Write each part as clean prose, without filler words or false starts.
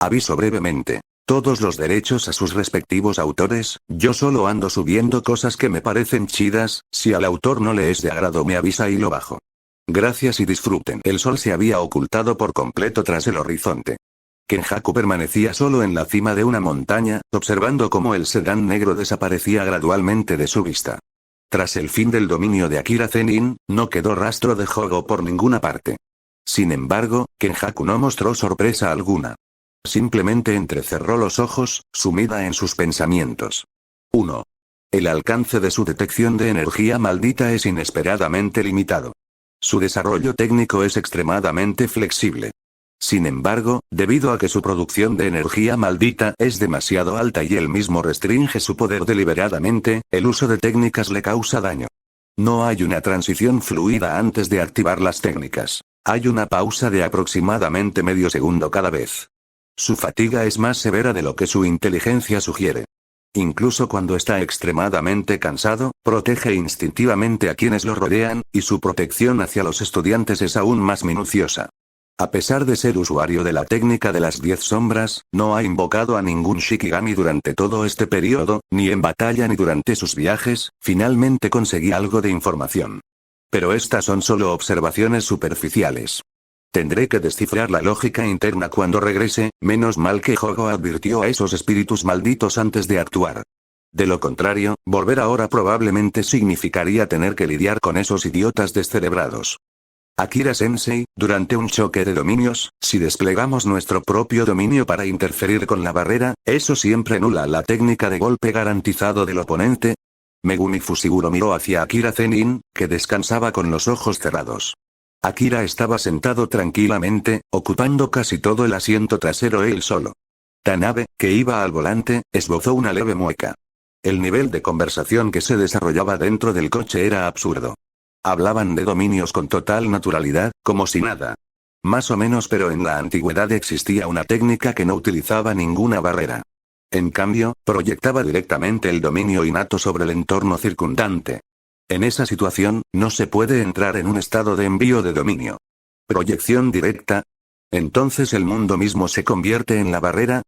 Aviso brevemente. Todos los derechos a sus respectivos autores, yo solo ando subiendo cosas que me parecen chidas, si al autor no le es de agrado me avisa y lo bajo. Gracias y disfruten. El sol se había ocultado por completo tras el horizonte. Kenjaku permanecía solo en la cima de una montaña, observando cómo el sedán negro desaparecía gradualmente de su vista. Tras el fin del dominio de Akira Zenin, no quedó rastro de Hogo por ninguna parte. Sin embargo, Kenjaku no mostró sorpresa alguna. Simplemente entrecerró los ojos, sumida en sus pensamientos. 1. El alcance de su detección de energía maldita es inesperadamente limitado. Su desarrollo técnico es extremadamente flexible. Sin embargo, debido a que su producción de energía maldita es demasiado alta y él mismo restringe su poder deliberadamente, el uso de técnicas le causa daño. No hay una transición fluida antes de activar las técnicas. Hay una pausa de aproximadamente medio segundo cada vez. Su fatiga es más severa de lo que su inteligencia sugiere. Incluso cuando está extremadamente cansado, protege instintivamente a quienes lo rodean, y su protección hacia los estudiantes es aún más minuciosa. A pesar de ser usuario de la técnica de las 10 sombras, no ha invocado a ningún Shikigami durante todo este periodo, ni en batalla ni durante sus viajes. Finalmente conseguí algo de información. Pero estas son solo observaciones superficiales. Tendré que descifrar la lógica interna cuando regrese, menos mal que Hogo advirtió a esos espíritus malditos antes de actuar. De lo contrario, volver ahora probablemente significaría tener que lidiar con esos idiotas descerebrados. Akira-sensei, durante un choque de dominios, si desplegamos nuestro propio dominio para interferir con la barrera, ¿eso siempre anula la técnica de golpe garantizado del oponente? Megumi Fushiguro miró hacia Akira Zenin, que descansaba con los ojos cerrados. Akira estaba sentado tranquilamente, ocupando casi todo el asiento trasero él solo. Tanabe, que iba al volante, esbozó una leve mueca. El nivel de conversación que se desarrollaba dentro del coche era absurdo. Hablaban de dominios con total naturalidad, como si nada. Más o menos, pero en la antigüedad existía una técnica que no utilizaba ninguna barrera. En cambio, proyectaba directamente el dominio innato sobre el entorno circundante. En esa situación, no se puede entrar en un estado de envío de dominio. ¿Proyección directa? ¿Entonces el mundo mismo se convierte en la barrera?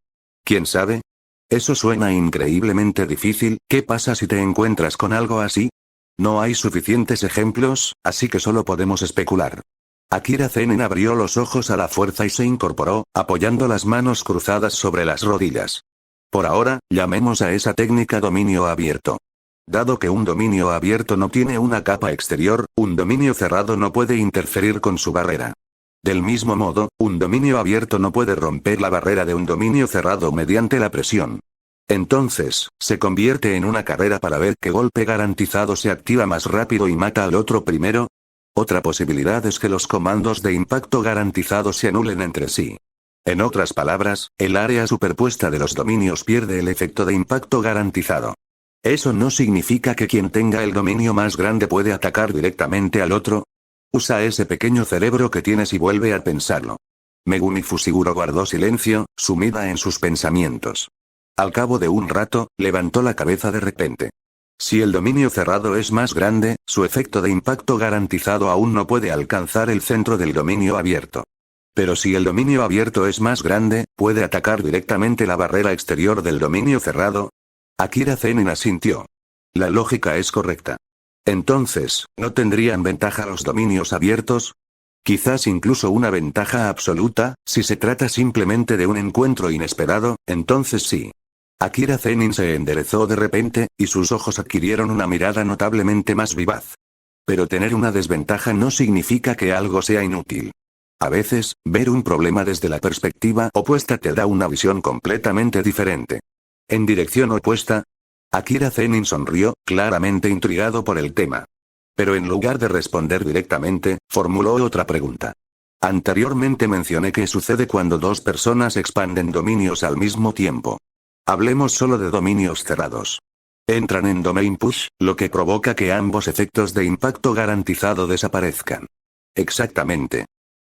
¿Quién sabe? Eso suena increíblemente difícil. ¿Qué pasa si te encuentras con algo así? No hay suficientes ejemplos, así que solo podemos especular. Akira Zenin abrió los ojos a la fuerza y se incorporó, apoyando las manos cruzadas sobre las rodillas. Por ahora, llamemos a esa técnica dominio abierto. Dado que un dominio abierto no tiene una capa exterior, un dominio cerrado no puede interferir con su barrera. Del mismo modo, un dominio abierto no puede romper la barrera de un dominio cerrado mediante la presión. Entonces, se convierte en una carrera para ver qué golpe garantizado se activa más rápido y mata al otro primero. Otra posibilidad es que los comandos de impacto garantizado se anulen entre sí. En otras palabras, el área superpuesta de los dominios pierde el efecto de impacto garantizado. Eso no significa que quien tenga el dominio más grande puede atacar directamente al otro. Usa ese pequeño cerebro que tienes y vuelve a pensarlo. Megumi Fushiguro guardó silencio, sumida en sus pensamientos. Al cabo de un rato, levantó la cabeza de repente. Si el dominio cerrado es más grande, su efecto de impacto garantizado aún no puede alcanzar el centro del dominio abierto. Pero si el dominio abierto es más grande, puede atacar directamente la barrera exterior del dominio cerrado. Akira Zenin asintió. La lógica es correcta. Entonces, ¿no tendrían ventaja los dominios abiertos? Quizás incluso una ventaja absoluta, si se trata simplemente de un encuentro inesperado, entonces sí. Akira Zenin se enderezó de repente, y sus ojos adquirieron una mirada notablemente más vivaz. Pero tener una desventaja no significa que algo sea inútil. A veces, ver un problema desde la perspectiva opuesta te da una visión completamente diferente. En dirección opuesta. Akira Zenin sonrió, claramente intrigado por el tema. Pero en lugar de responder directamente, formuló otra pregunta. Anteriormente mencioné qué sucede cuando dos personas expanden dominios al mismo tiempo. Hablemos solo de dominios cerrados. Entran en domain push, lo que provoca que ambos efectos de impacto garantizado desaparezcan. Exactamente.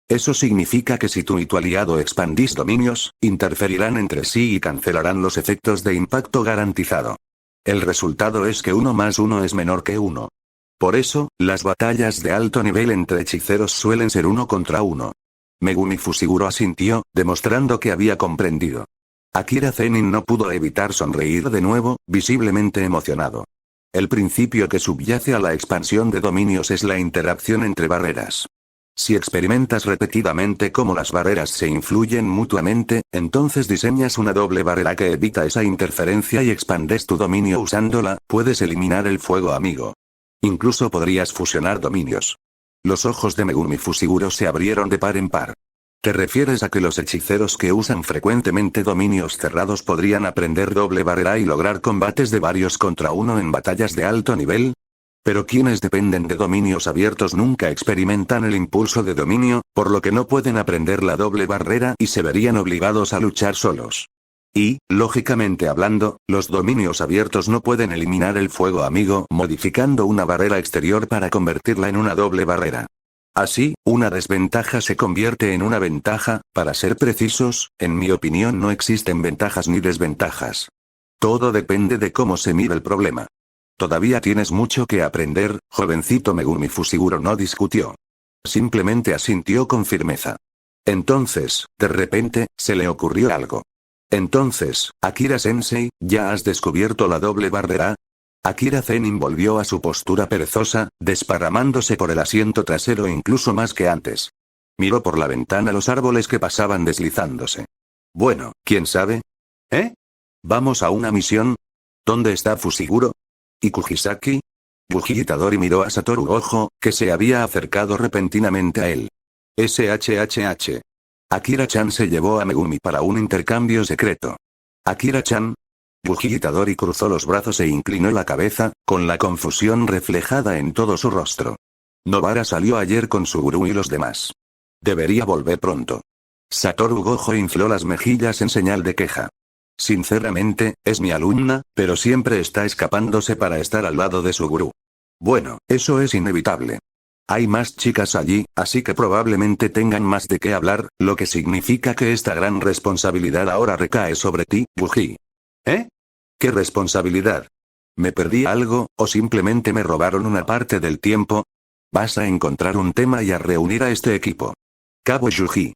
Eso significa que si tú y tu aliado expandís dominios, interferirán entre sí y cancelarán los efectos de impacto garantizado. El resultado es que 1 más 1 es menor que 1. Por eso, las batallas de alto nivel entre hechiceros suelen ser 1 contra 1. Megumi Fushiguro asintió, demostrando que había comprendido. Akira Zenin no pudo evitar sonreír de nuevo, visiblemente emocionado. El principio que subyace a la expansión de dominios es la interacción entre barreras. Si experimentas repetidamente cómo las barreras se influyen mutuamente, entonces diseñas una doble barrera que evita esa interferencia y expandes tu dominio usándola, puedes eliminar el fuego amigo. Incluso podrías fusionar dominios. Los ojos de Megumi Fushiguro se abrieron de par en par. ¿Te refieres a que los hechiceros que usan frecuentemente dominios cerrados podrían aprender doble barrera y lograr combates de varios contra uno en batallas de alto nivel? Pero quienes dependen de dominios abiertos nunca experimentan el impulso de dominio, por lo que no pueden aprender la doble barrera y se verían obligados a luchar solos. Y, lógicamente hablando, los dominios abiertos no pueden eliminar el fuego amigo modificando una barrera exterior para convertirla en una doble barrera. Así, una desventaja se convierte en una ventaja, para ser precisos, en mi opinión no existen ventajas ni desventajas. Todo depende de cómo se mire el problema. Todavía tienes mucho que aprender, jovencito. Megumi Fushiguro no discutió. Simplemente asintió con firmeza. Entonces, de repente, se le ocurrió algo. Entonces, Akira-sensei, ¿ya has descubierto la doble barrera? Akira Zenin volvió a su postura perezosa, desparramándose por el asiento trasero incluso más que antes. Miró por la ventana los árboles que pasaban deslizándose. Bueno, ¿quién sabe? ¿Eh? ¿Vamos a una misión? ¿Dónde está Fushiguro? ¿Y Kujisaki? Yuji Itadori miró a Satoru Gojo, que se había acercado repentinamente a él. SHHH. Akira-chan se llevó a Megumi para un intercambio secreto. Akira-chan. Yuji Itadori cruzó los brazos e inclinó la cabeza, con la confusión reflejada en todo su rostro. Nobara salió ayer con Suguru y los demás. Debería volver pronto. Satoru Gojo infló las mejillas en señal de queja. Sinceramente, es mi alumna, pero siempre está escapándose para estar al lado de Suguru. Bueno, eso es inevitable. Hay más chicas allí, así que probablemente tengan más de qué hablar, lo que significa que esta gran responsabilidad ahora recae sobre ti, Yuji. ¿Eh? ¿Qué responsabilidad? ¿Me perdí algo, o simplemente me robaron una parte del tiempo? Vas a encontrar un tema y a reunir a este equipo. Cabo Yuji.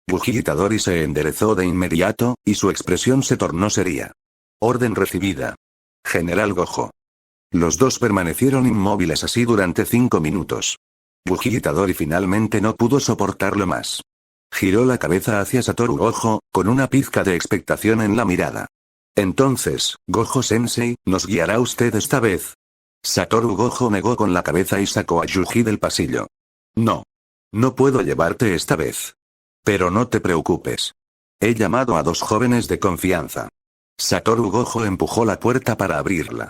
Yuji Itadori se enderezó de inmediato, y su expresión se tornó seria. Orden recibida. General Gojo. Los dos permanecieron inmóviles así durante 5 minutos. Yuji Itadori finalmente no pudo soportarlo más. Giró la cabeza hacia Satoru Gojo, con una pizca de expectación en la mirada. Entonces, Gojo-sensei, ¿nos guiará usted esta vez? Satoru Gojo negó con la cabeza y sacó a Yuji del pasillo. No. No puedo llevarte esta vez. Pero no te preocupes. He llamado a 2 jóvenes de confianza. Satoru Gojo empujó la puerta para abrirla.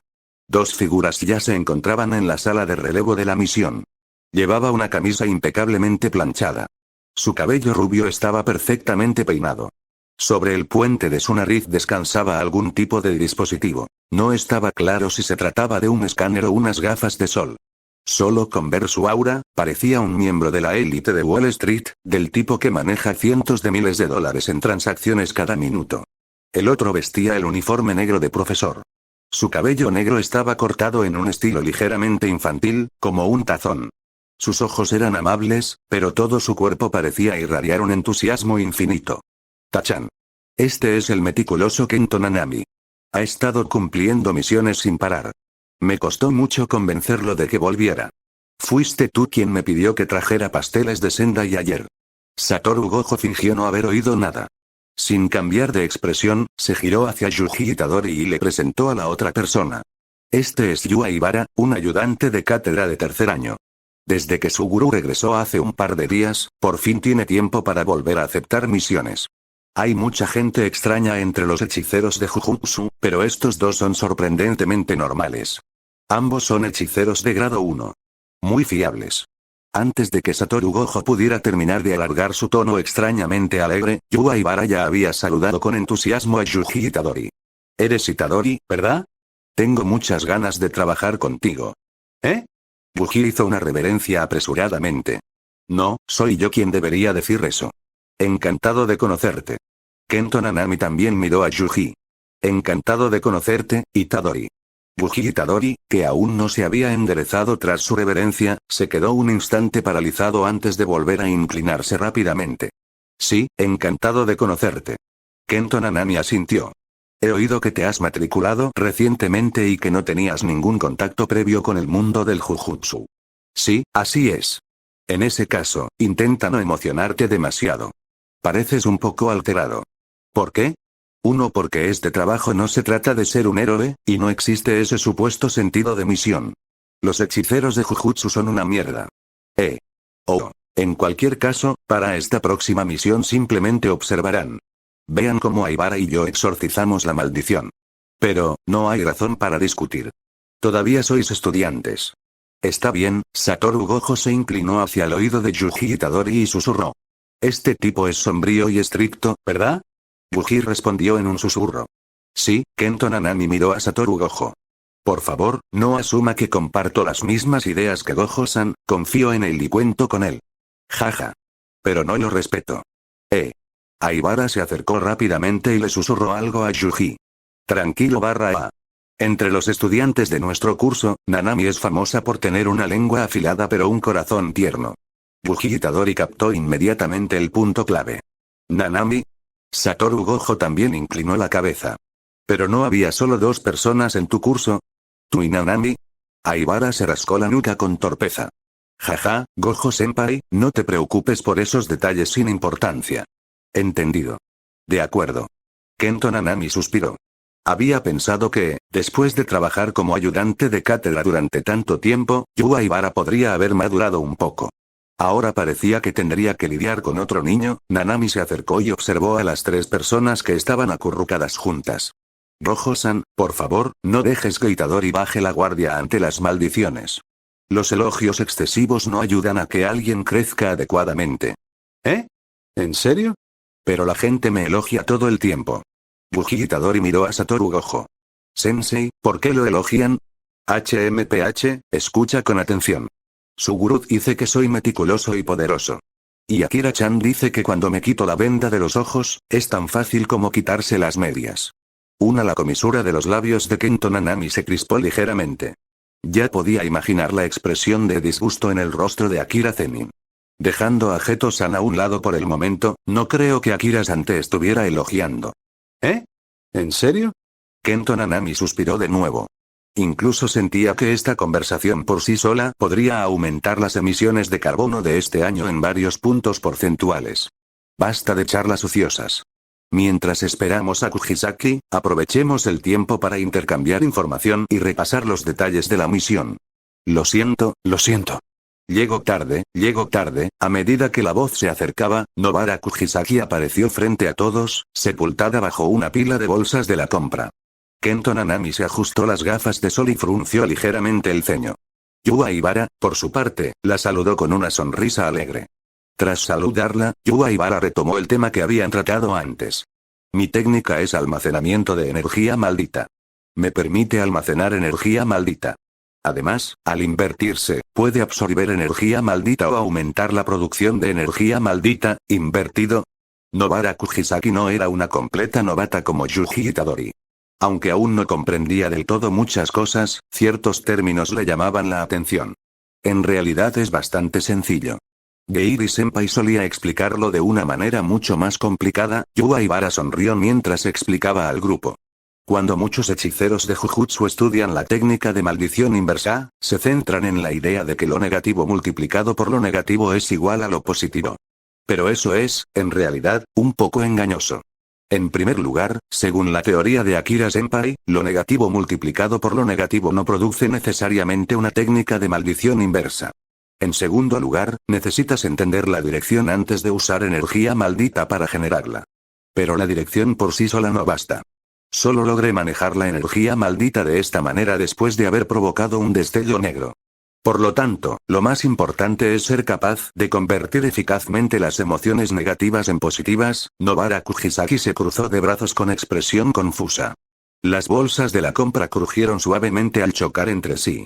2 figuras ya se encontraban en la sala de relevo de la misión. Llevaba una camisa impecablemente planchada. Su cabello rubio estaba perfectamente peinado. Sobre el puente de su nariz descansaba algún tipo de dispositivo. No estaba claro si se trataba de un escáner o unas gafas de sol. Solo con ver su aura, parecía un miembro de la élite de Wall Street, del tipo que maneja cientos de miles de dólares en transacciones cada minuto. El otro vestía el uniforme negro de profesor. Su cabello negro estaba cortado en un estilo ligeramente infantil, como un tazón. Sus ojos eran amables, pero todo su cuerpo parecía irradiar un entusiasmo infinito. Tachan. Este es el meticuloso Kento Nanami. Ha estado cumpliendo misiones sin parar. Me costó mucho convencerlo de que volviera. Fuiste tú quien me pidió que trajera pasteles de Sendai ayer. Satoru Gojo fingió no haber oído nada. Sin cambiar de expresión, se giró hacia Yuji Itadori y le presentó a la otra persona. Este es Yua Ibara, un ayudante de cátedra de 3er año. Desde que Suguru regresó hace un par de días, por fin tiene tiempo para volver a aceptar misiones. Hay mucha gente extraña entre los hechiceros de Jujutsu, pero estos 2 son sorprendentemente normales. Ambos son hechiceros de grado 1. Muy fiables. Antes de que Satoru Gojo pudiera terminar de alargar su tono extrañamente alegre, Yua Ibara ya había saludado con entusiasmo a Yuji Itadori. Eres Itadori, ¿verdad? Tengo muchas ganas de trabajar contigo. ¿Eh? Yuji hizo una reverencia apresuradamente. No, soy yo quien debería decir eso. Encantado de conocerte. Kento Nanami también miró a Yuji. Encantado de conocerte, Itadori. Yuji Itadori, que aún no se había enderezado tras su reverencia, se quedó un instante paralizado antes de volver a inclinarse rápidamente. Sí, encantado de conocerte. Kento Nanami asintió. He oído que te has matriculado recientemente y que no tenías ningún contacto previo con el mundo del Jujutsu. Sí, así es. En ese caso, intenta no emocionarte demasiado. Pareces un poco alterado. ¿Por qué? Uno, porque este trabajo no se trata de ser un héroe, y no existe ese supuesto sentido de misión. Los hechiceros de Jujutsu son una mierda. En cualquier caso, para esta próxima misión simplemente observarán. Vean cómo Aibara y yo exorcizamos la maldición. Pero, no hay razón para discutir. Todavía sois estudiantes. Está bien. Satoru Gojo se inclinó hacia el oído de Yuji Itadori y susurró. Este tipo es sombrío y estricto, ¿verdad? Yuji respondió en un susurro. Sí. Kento Nanami miró a Satoru Gojo. Por favor, no asuma que comparto las mismas ideas que Gojo-san, confío en él y cuento con él. Jaja. Pero no lo respeto. Aibara se acercó rápidamente y le susurró algo a Yuji. Tranquilo /A. Entre los estudiantes de nuestro curso, Nanami es famosa por tener una lengua afilada pero un corazón tierno. Yuji Itadori captó inmediatamente el punto clave. ¿Nanami? Satoru Gojo también inclinó la cabeza. ¿Pero no había solo 2 personas en tu curso? ¿Tú y Nanami? Aibara se rascó la nuca con torpeza. Jaja, Gojo-senpai, no te preocupes por esos detalles sin importancia. Entendido. De acuerdo. Kento Nanami suspiró. Había pensado que, después de trabajar como ayudante de cátedra durante tanto tiempo, Yu Aibara podría haber madurado un poco. Ahora parecía que tendría que lidiar con otro niño. Nanami se acercó y observó a las 3 personas que estaban acurrucadas juntas. Gojo-san, por favor, no dejes que Itadori baje la guardia ante las maldiciones. Los elogios excesivos no ayudan a que alguien crezca adecuadamente. ¿En serio? Pero la gente me elogia todo el tiempo. Yuji Itadori miró a Satoru Gojo. Sensei, ¿por qué lo elogian? Escucha con atención. Suguru dice que soy meticuloso y poderoso. Y Akira-chan dice que cuando me quito la venda de los ojos, es tan fácil como quitarse las medias. La comisura de los labios de Kento Nanami se crispó ligeramente. Ya podía imaginar la expresión de disgusto en el rostro de Akira Zenin. Dejando a Geto-san a un lado por el momento, no creo que Akira-san te estuviera elogiando. ¿En serio? Kento Nanami suspiró de nuevo. Incluso sentía que esta conversación por sí sola podría aumentar las emisiones de carbono de este año en varios puntos porcentuales. Basta de charlas ociosas. Mientras esperamos a Kujisaki, aprovechemos el tiempo para intercambiar información y repasar los detalles de la misión. Lo siento. Llego tarde. A medida que la voz se acercaba, Nobara Kujisaki apareció frente a todos, sepultada bajo una pila de bolsas de la compra. Kento Nanami se ajustó las gafas de sol y frunció ligeramente el ceño. Yu Aibara, por su parte, la saludó con una sonrisa alegre. Tras saludarla, Yu Aibara retomó el tema que habían tratado antes. Mi técnica es almacenamiento de energía maldita. Me permite almacenar energía maldita. Además, al invertirse, puede absorber energía maldita o aumentar la producción de energía maldita, invertido. Nobara Kujisaki no era una completa novata como Yuji Itadori. Aunque aún no comprendía del todo muchas cosas, ciertos términos le llamaban la atención. En realidad es bastante sencillo. Geiri-senpai solía explicarlo de una manera mucho más complicada. Yu Aibara sonrió mientras explicaba al grupo. Cuando muchos hechiceros de Jujutsu estudian la técnica de maldición inversa, se centran en la idea de que lo negativo multiplicado por lo negativo es igual a lo positivo. Pero eso es, en realidad, un poco engañoso. En primer lugar, según la teoría de Akira-senpai, lo negativo multiplicado por lo negativo no produce necesariamente una técnica de maldición inversa. En segundo lugar, necesitas entender la dirección antes de usar energía maldita para generarla. Pero la dirección por sí sola no basta. Solo logré manejar la energía maldita de esta manera después de haber provocado un destello negro. Por lo tanto, lo más importante es ser capaz de convertir eficazmente las emociones negativas en positivas. Nobara Kujisaki se cruzó de brazos con expresión confusa. Las bolsas de la compra crujieron suavemente al chocar entre sí.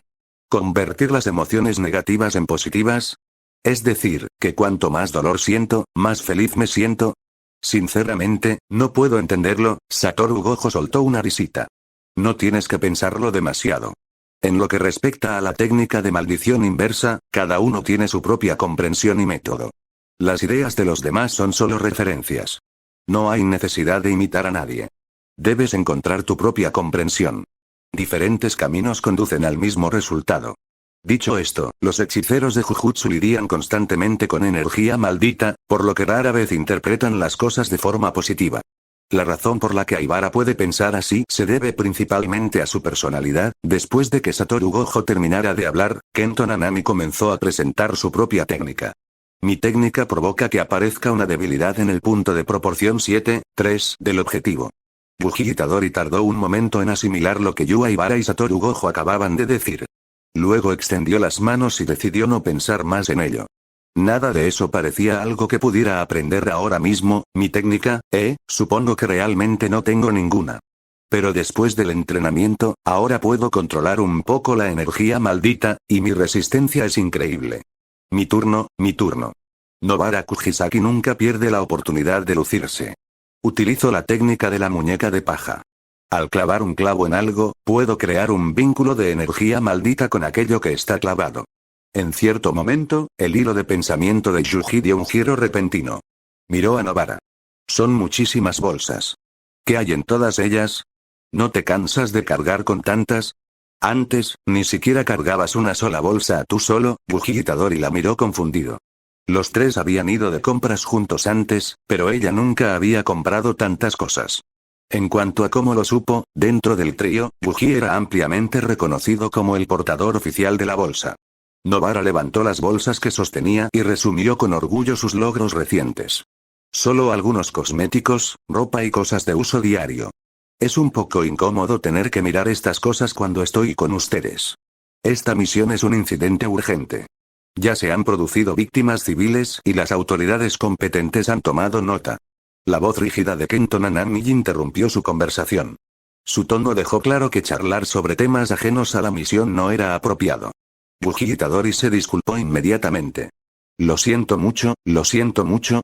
¿Convertir las emociones negativas en positivas? Es decir, que cuanto más dolor siento, más feliz me siento. Sinceramente, no puedo entenderlo. Satoru Gojo soltó una risita. No tienes que pensarlo demasiado. En lo que respecta a la técnica de maldición inversa, cada uno tiene su propia comprensión y método. Las ideas de los demás son solo referencias. No hay necesidad de imitar a nadie. Debes encontrar tu propia comprensión. Diferentes caminos conducen al mismo resultado. Dicho esto, los hechiceros de Jujutsu lidian constantemente con energía maldita, por lo que rara vez interpretan las cosas de forma positiva. La razón por la que Aibara puede pensar así se debe principalmente a su personalidad. Después de que Satoru Gojo terminara de hablar, Kento Nanami comenzó a presentar su propia técnica. Mi técnica provoca que aparezca una debilidad en el punto de proporción 7-3 del objetivo. Yuji Itadori tardó un momento en asimilar lo que Yu Aibara y Satoru Gojo acababan de decir. Luego extendió las manos y decidió no pensar más en ello. Nada de eso parecía algo que pudiera aprender ahora mismo. Mi técnica, supongo que realmente no tengo ninguna. Pero después del entrenamiento, ahora puedo controlar un poco la energía maldita, y mi resistencia es increíble. Mi turno, mi turno. Nobara Kujisaki nunca pierde la oportunidad de lucirse. Utilizo la técnica de la muñeca de paja. Al clavar un clavo en algo, puedo crear un vínculo de energía maldita con aquello que está clavado. En cierto momento, el hilo de pensamiento de Yuji dio un giro repentino. Miró a Nobara. Son muchísimas bolsas. ¿Qué hay en todas ellas? ¿No te cansas de cargar con tantas? Antes, ni siquiera cargabas una sola bolsa tú solo. Yuji Itadori la miró confundido. Los tres habían ido de compras juntos antes, pero ella nunca había comprado tantas cosas. En cuanto a cómo lo supo, dentro del trío, Yuji era ampliamente reconocido como el portador oficial de la bolsa. Nobara levantó las bolsas que sostenía y resumió con orgullo sus logros recientes. Solo algunos cosméticos, ropa y cosas de uso diario. Es un poco incómodo tener que mirar estas cosas cuando estoy con ustedes. Esta misión es un incidente urgente. Ya se han producido víctimas civiles y las autoridades competentes han tomado nota. La voz rígida de Kento Nanami interrumpió su conversación. Su tono dejó claro que charlar sobre temas ajenos a la misión no era apropiado. Yuji Itadori se disculpó inmediatamente. Lo siento mucho,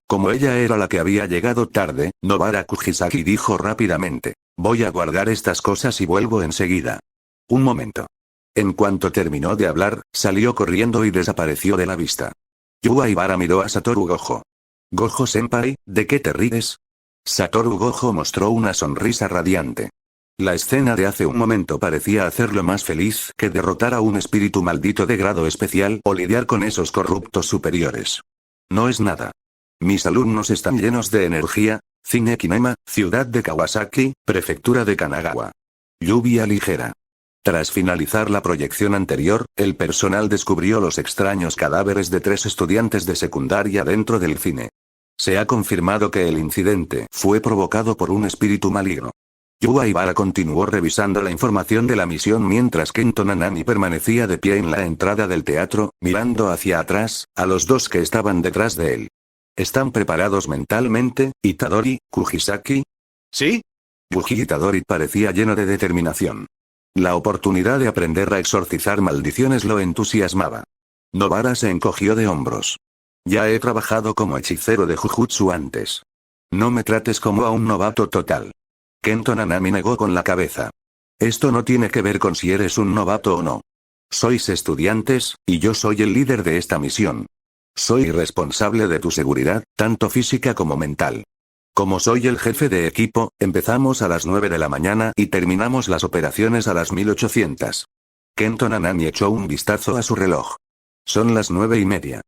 como ella era la que había llegado tarde, Nobara Kujisaki dijo rápidamente. Voy a guardar estas cosas y vuelvo enseguida. Un momento. En cuanto terminó de hablar, salió corriendo y desapareció de la vista. Yu Aibara miró a Satoru Gojo. Gojo-senpai, ¿de qué te ríes? Satoru Gojo mostró una sonrisa radiante. La escena de hace un momento parecía hacerlo más feliz que derrotar a un espíritu maldito de grado especial o lidiar con esos corruptos superiores. No es nada. Mis alumnos están llenos de energía. Cine Kinema, ciudad de Kawasaki, prefectura de Kanagawa. Lluvia ligera. Tras finalizar la proyección anterior, el personal descubrió los extraños cadáveres de 3 estudiantes de secundaria dentro del cine. Se ha confirmado que el incidente fue provocado por un espíritu maligno. Yu Aibara continuó revisando la información de la misión mientras Kento Nanami permanecía de pie en la entrada del teatro, mirando hacia atrás, a los dos que estaban detrás de él. ¿Están preparados mentalmente, Itadori, Kujisaki? ¿Sí? Yuji Itadori parecía lleno de determinación. La oportunidad de aprender a exorcizar maldiciones lo entusiasmaba. Nobara se encogió de hombros. Ya he trabajado como hechicero de Jujutsu antes. No me trates como a un novato total. Kento Nanami negó con la cabeza. Esto no tiene que ver con si eres un novato o no. Sois estudiantes, y yo soy el líder de esta misión. Soy responsable de tu seguridad, tanto física como mental. Como soy el jefe de equipo, empezamos a las 9 de la mañana y terminamos las operaciones a las 1800. Kento Nanami echó un vistazo a su reloj. Son las 9:30.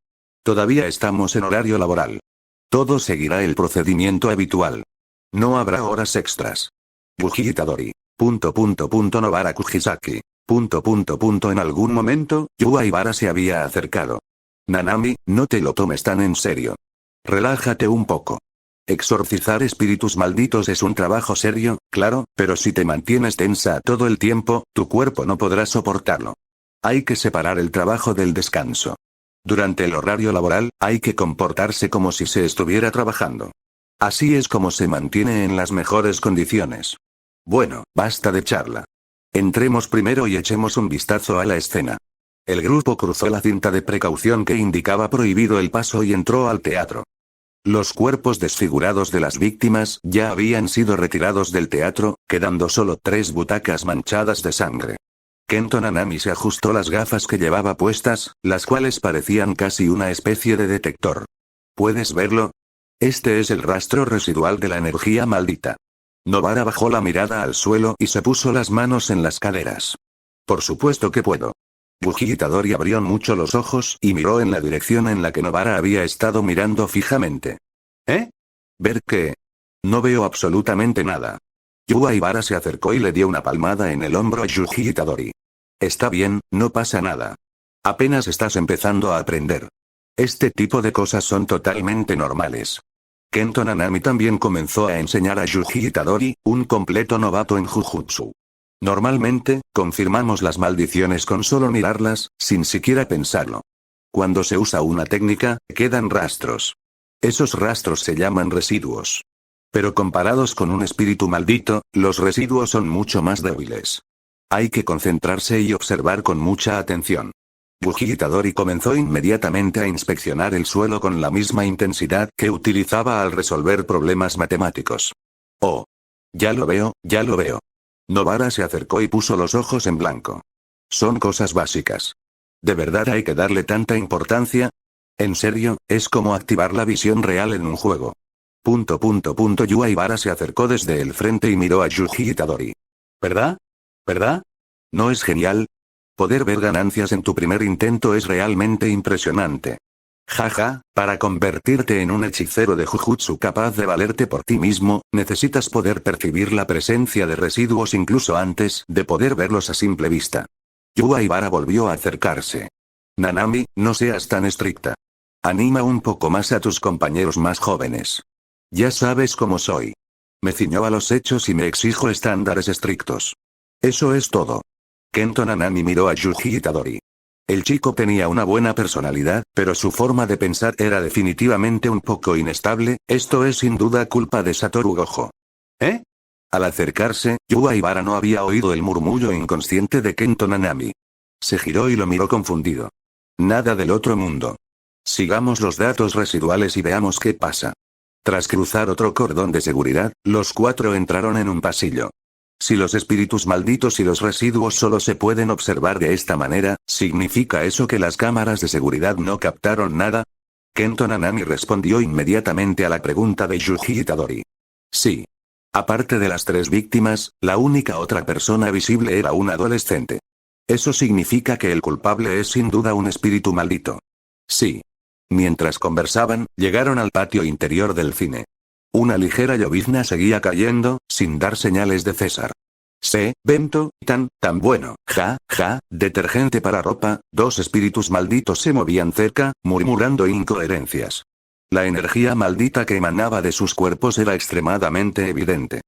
Todavía estamos en horario laboral. Todo seguirá el procedimiento habitual. No habrá horas extras. Yuji Itadori. Nobara Kujisaki. En algún momento, Yu Aibara se había acercado. Nanami, no te lo tomes tan en serio. Relájate un poco. Exorcizar espíritus malditos es un trabajo serio, claro, pero si te mantienes tensa todo el tiempo, tu cuerpo no podrá soportarlo. Hay que separar el trabajo del descanso. Durante el horario laboral, hay que comportarse como si se estuviera trabajando. Así es como se mantiene en las mejores condiciones. Bueno, basta de charla. Entremos primero y echemos un vistazo a la escena. El grupo cruzó la cinta de precaución que indicaba prohibido el paso y entró al teatro. Los cuerpos desfigurados de las víctimas ya habían sido retirados del teatro, quedando solo 3 butacas manchadas de sangre. Kento Nanami se ajustó las gafas que llevaba puestas, las cuales parecían casi una especie de detector. ¿Puedes verlo? Este es el rastro residual de la energía maldita. Nobara bajó la mirada al suelo y se puso las manos en las caderas. Por supuesto que puedo. Yuji Itadori abrió mucho los ojos y miró en la dirección en la que Nobara había estado mirando fijamente. ¿Eh? ¿Ver qué? No veo absolutamente nada. Yua Ibara se acercó y le dio una palmada en el hombro a Yuji Itadori. Está bien, no pasa nada. Apenas estás empezando a aprender. Este tipo de cosas son totalmente normales. Kento Nanami también comenzó a enseñar a Yuji Itadori, un completo novato en Jujutsu. Normalmente, confirmamos las maldiciones con solo mirarlas, sin siquiera pensarlo. Cuando se usa una técnica, quedan rastros. Esos rastros se llaman residuos. Pero comparados con un espíritu maldito, los residuos son mucho más débiles. Hay que concentrarse y observar con mucha atención. Yuji Itadori comenzó inmediatamente a inspeccionar el suelo con la misma intensidad que utilizaba al resolver problemas matemáticos. Oh. Ya lo veo, ya lo veo. Nobara se acercó y puso los ojos en blanco. Son cosas básicas. ¿De verdad hay que darle tanta importancia? En serio, es como activar la visión real en un juego. Yua Ibara se acercó desde el frente y miró a Yuji Itadori. ¿Verdad? ¿Verdad? ¿No es genial? Poder ver ganancias en tu primer intento es realmente impresionante. Jaja, para convertirte en un hechicero de Jujutsu capaz de valerte por ti mismo, necesitas poder percibir la presencia de residuos incluso antes de poder verlos a simple vista. Yua Ibara volvió a acercarse. Nanami, no seas tan estricta. Anima un poco más a tus compañeros más jóvenes. Ya sabes cómo soy. Me ciño a los hechos y me exijo estándares estrictos. Eso es todo. Kento Nanami miró a Yuji Itadori. El chico tenía una buena personalidad, pero su forma de pensar era definitivamente un poco inestable, esto es sin duda culpa de Satoru Gojo. ¿Eh? Al acercarse, Yua Ibara no había oído el murmullo inconsciente de Kento Nanami. Se giró y lo miró confundido. Nada del otro mundo. Sigamos los datos residuales y veamos qué pasa. Tras cruzar otro cordón de seguridad, los cuatro entraron en un pasillo. Si los espíritus malditos y los residuos solo se pueden observar de esta manera, ¿significa eso que las cámaras de seguridad no captaron nada? Kento Nanami respondió inmediatamente a la pregunta de Yuji Itadori. Sí. Aparte de las 3 víctimas, la única otra persona visible era un adolescente. Eso significa que el culpable es sin duda un espíritu maldito. Sí. Mientras conversaban, llegaron al patio interior del cine. Una ligera llovizna seguía cayendo, sin dar señales de cesar. Vento, tan bueno, detergente para ropa, 2 espíritus malditos se movían cerca, murmurando incoherencias. La energía maldita que emanaba de sus cuerpos era extremadamente evidente.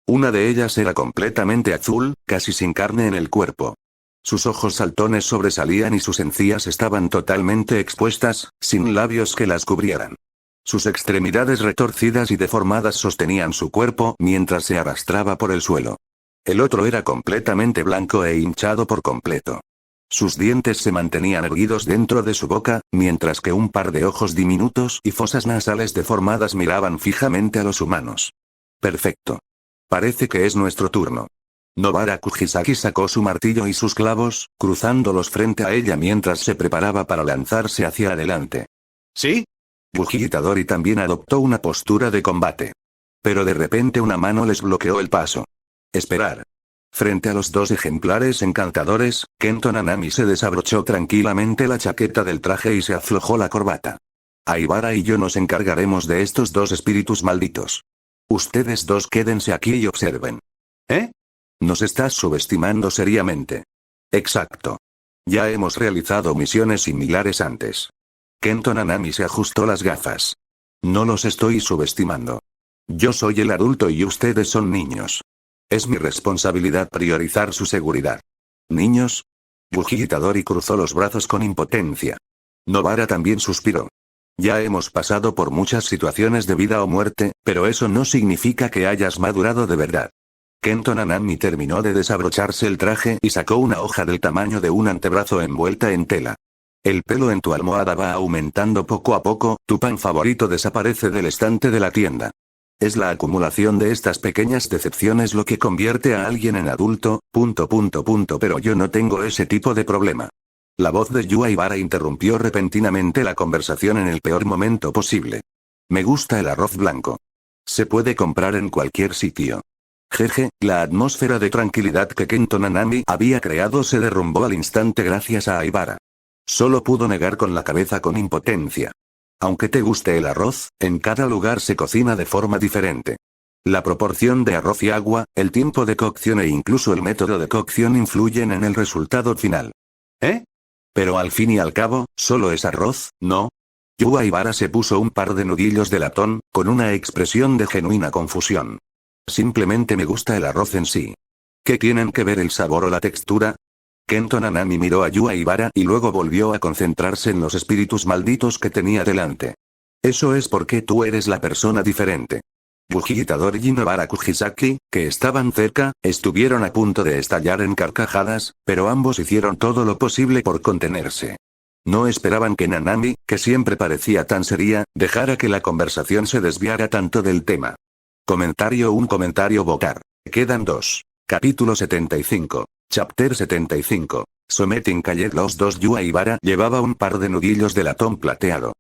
Una de ellas era completamente azul, casi sin carne en el cuerpo. Sus ojos saltones sobresalían y sus encías estaban totalmente expuestas, sin labios que las cubrieran. Sus extremidades retorcidas y deformadas sostenían su cuerpo mientras se arrastraba por el suelo. El otro era completamente blanco e hinchado por completo. Sus dientes se mantenían erguidos dentro de su boca, mientras que un par de ojos diminutos y fosas nasales deformadas miraban fijamente a los humanos. Perfecto. Parece que es nuestro turno. Nobara Kujisaki sacó su martillo y sus clavos, cruzándolos frente a ella mientras se preparaba para lanzarse hacia adelante. ¿Sí? Yuji Itadori también adoptó una postura de combate. Pero de repente una mano les bloqueó el paso. Esperar. Frente a los 2 ejemplares encantadores, Kento Nanami se desabrochó tranquilamente la chaqueta del traje y se aflojó la corbata. Aibara y yo nos encargaremos de estos 2 espíritus malditos. Ustedes 2 quédense aquí y observen. ¿Eh? Nos estás subestimando seriamente. Exacto. Ya hemos realizado misiones similares antes. Kento Nanami se ajustó las gafas. No los estoy subestimando. Yo soy el adulto y ustedes son niños. Es mi responsabilidad priorizar su seguridad. ¿Niños? Yuji Itadori cruzó los brazos con impotencia. Nobara también suspiró. Ya hemos pasado por muchas situaciones de vida o muerte, pero eso no significa que hayas madurado de verdad. Kento Nanami terminó de desabrocharse el traje y sacó una hoja del tamaño de un antebrazo envuelta en tela. El pelo en tu almohada va aumentando poco a poco, tu pan favorito desaparece del estante de la tienda. Es la acumulación de estas pequeñas decepciones lo que convierte a alguien en adulto, pero yo no tengo ese tipo de problema. La voz de Yu Aibara interrumpió repentinamente la conversación en el peor momento posible. Me gusta el arroz blanco. Se puede comprar en cualquier sitio. Jeje, la atmósfera de tranquilidad que Kento Nanami había creado se derrumbó al instante gracias a Aibara. Solo pudo negar con la cabeza con impotencia. Aunque te guste el arroz, en cada lugar se cocina de forma diferente. La proporción de arroz y agua, el tiempo de cocción e incluso el método de cocción influyen en el resultado final. ¿Eh? Pero al fin y al cabo, ¿solo es arroz, no? Yu Aibara se puso un par de nudillos de latón, con una expresión de genuina confusión. Simplemente me gusta el arroz en sí. ¿Qué tienen que ver el sabor o la textura? Kento Nanami miró a Yu Aibara y luego volvió a concentrarse en los espíritus malditos que tenía delante. Eso es porque tú eres la persona diferente. Yuji Itadori y Nobara Kujisaki, que estaban cerca, estuvieron a punto de estallar en carcajadas, pero ambos hicieron todo lo posible por contenerse. No esperaban que Nanami, que siempre parecía tan seria, dejara que la conversación se desviara tanto del tema. Un comentario vocar. Quedan 2. Capítulo 75. Chapter 75. Sometin Callet. Los dos. Yu Aibara llevaba un par de nudillos de latón plateado.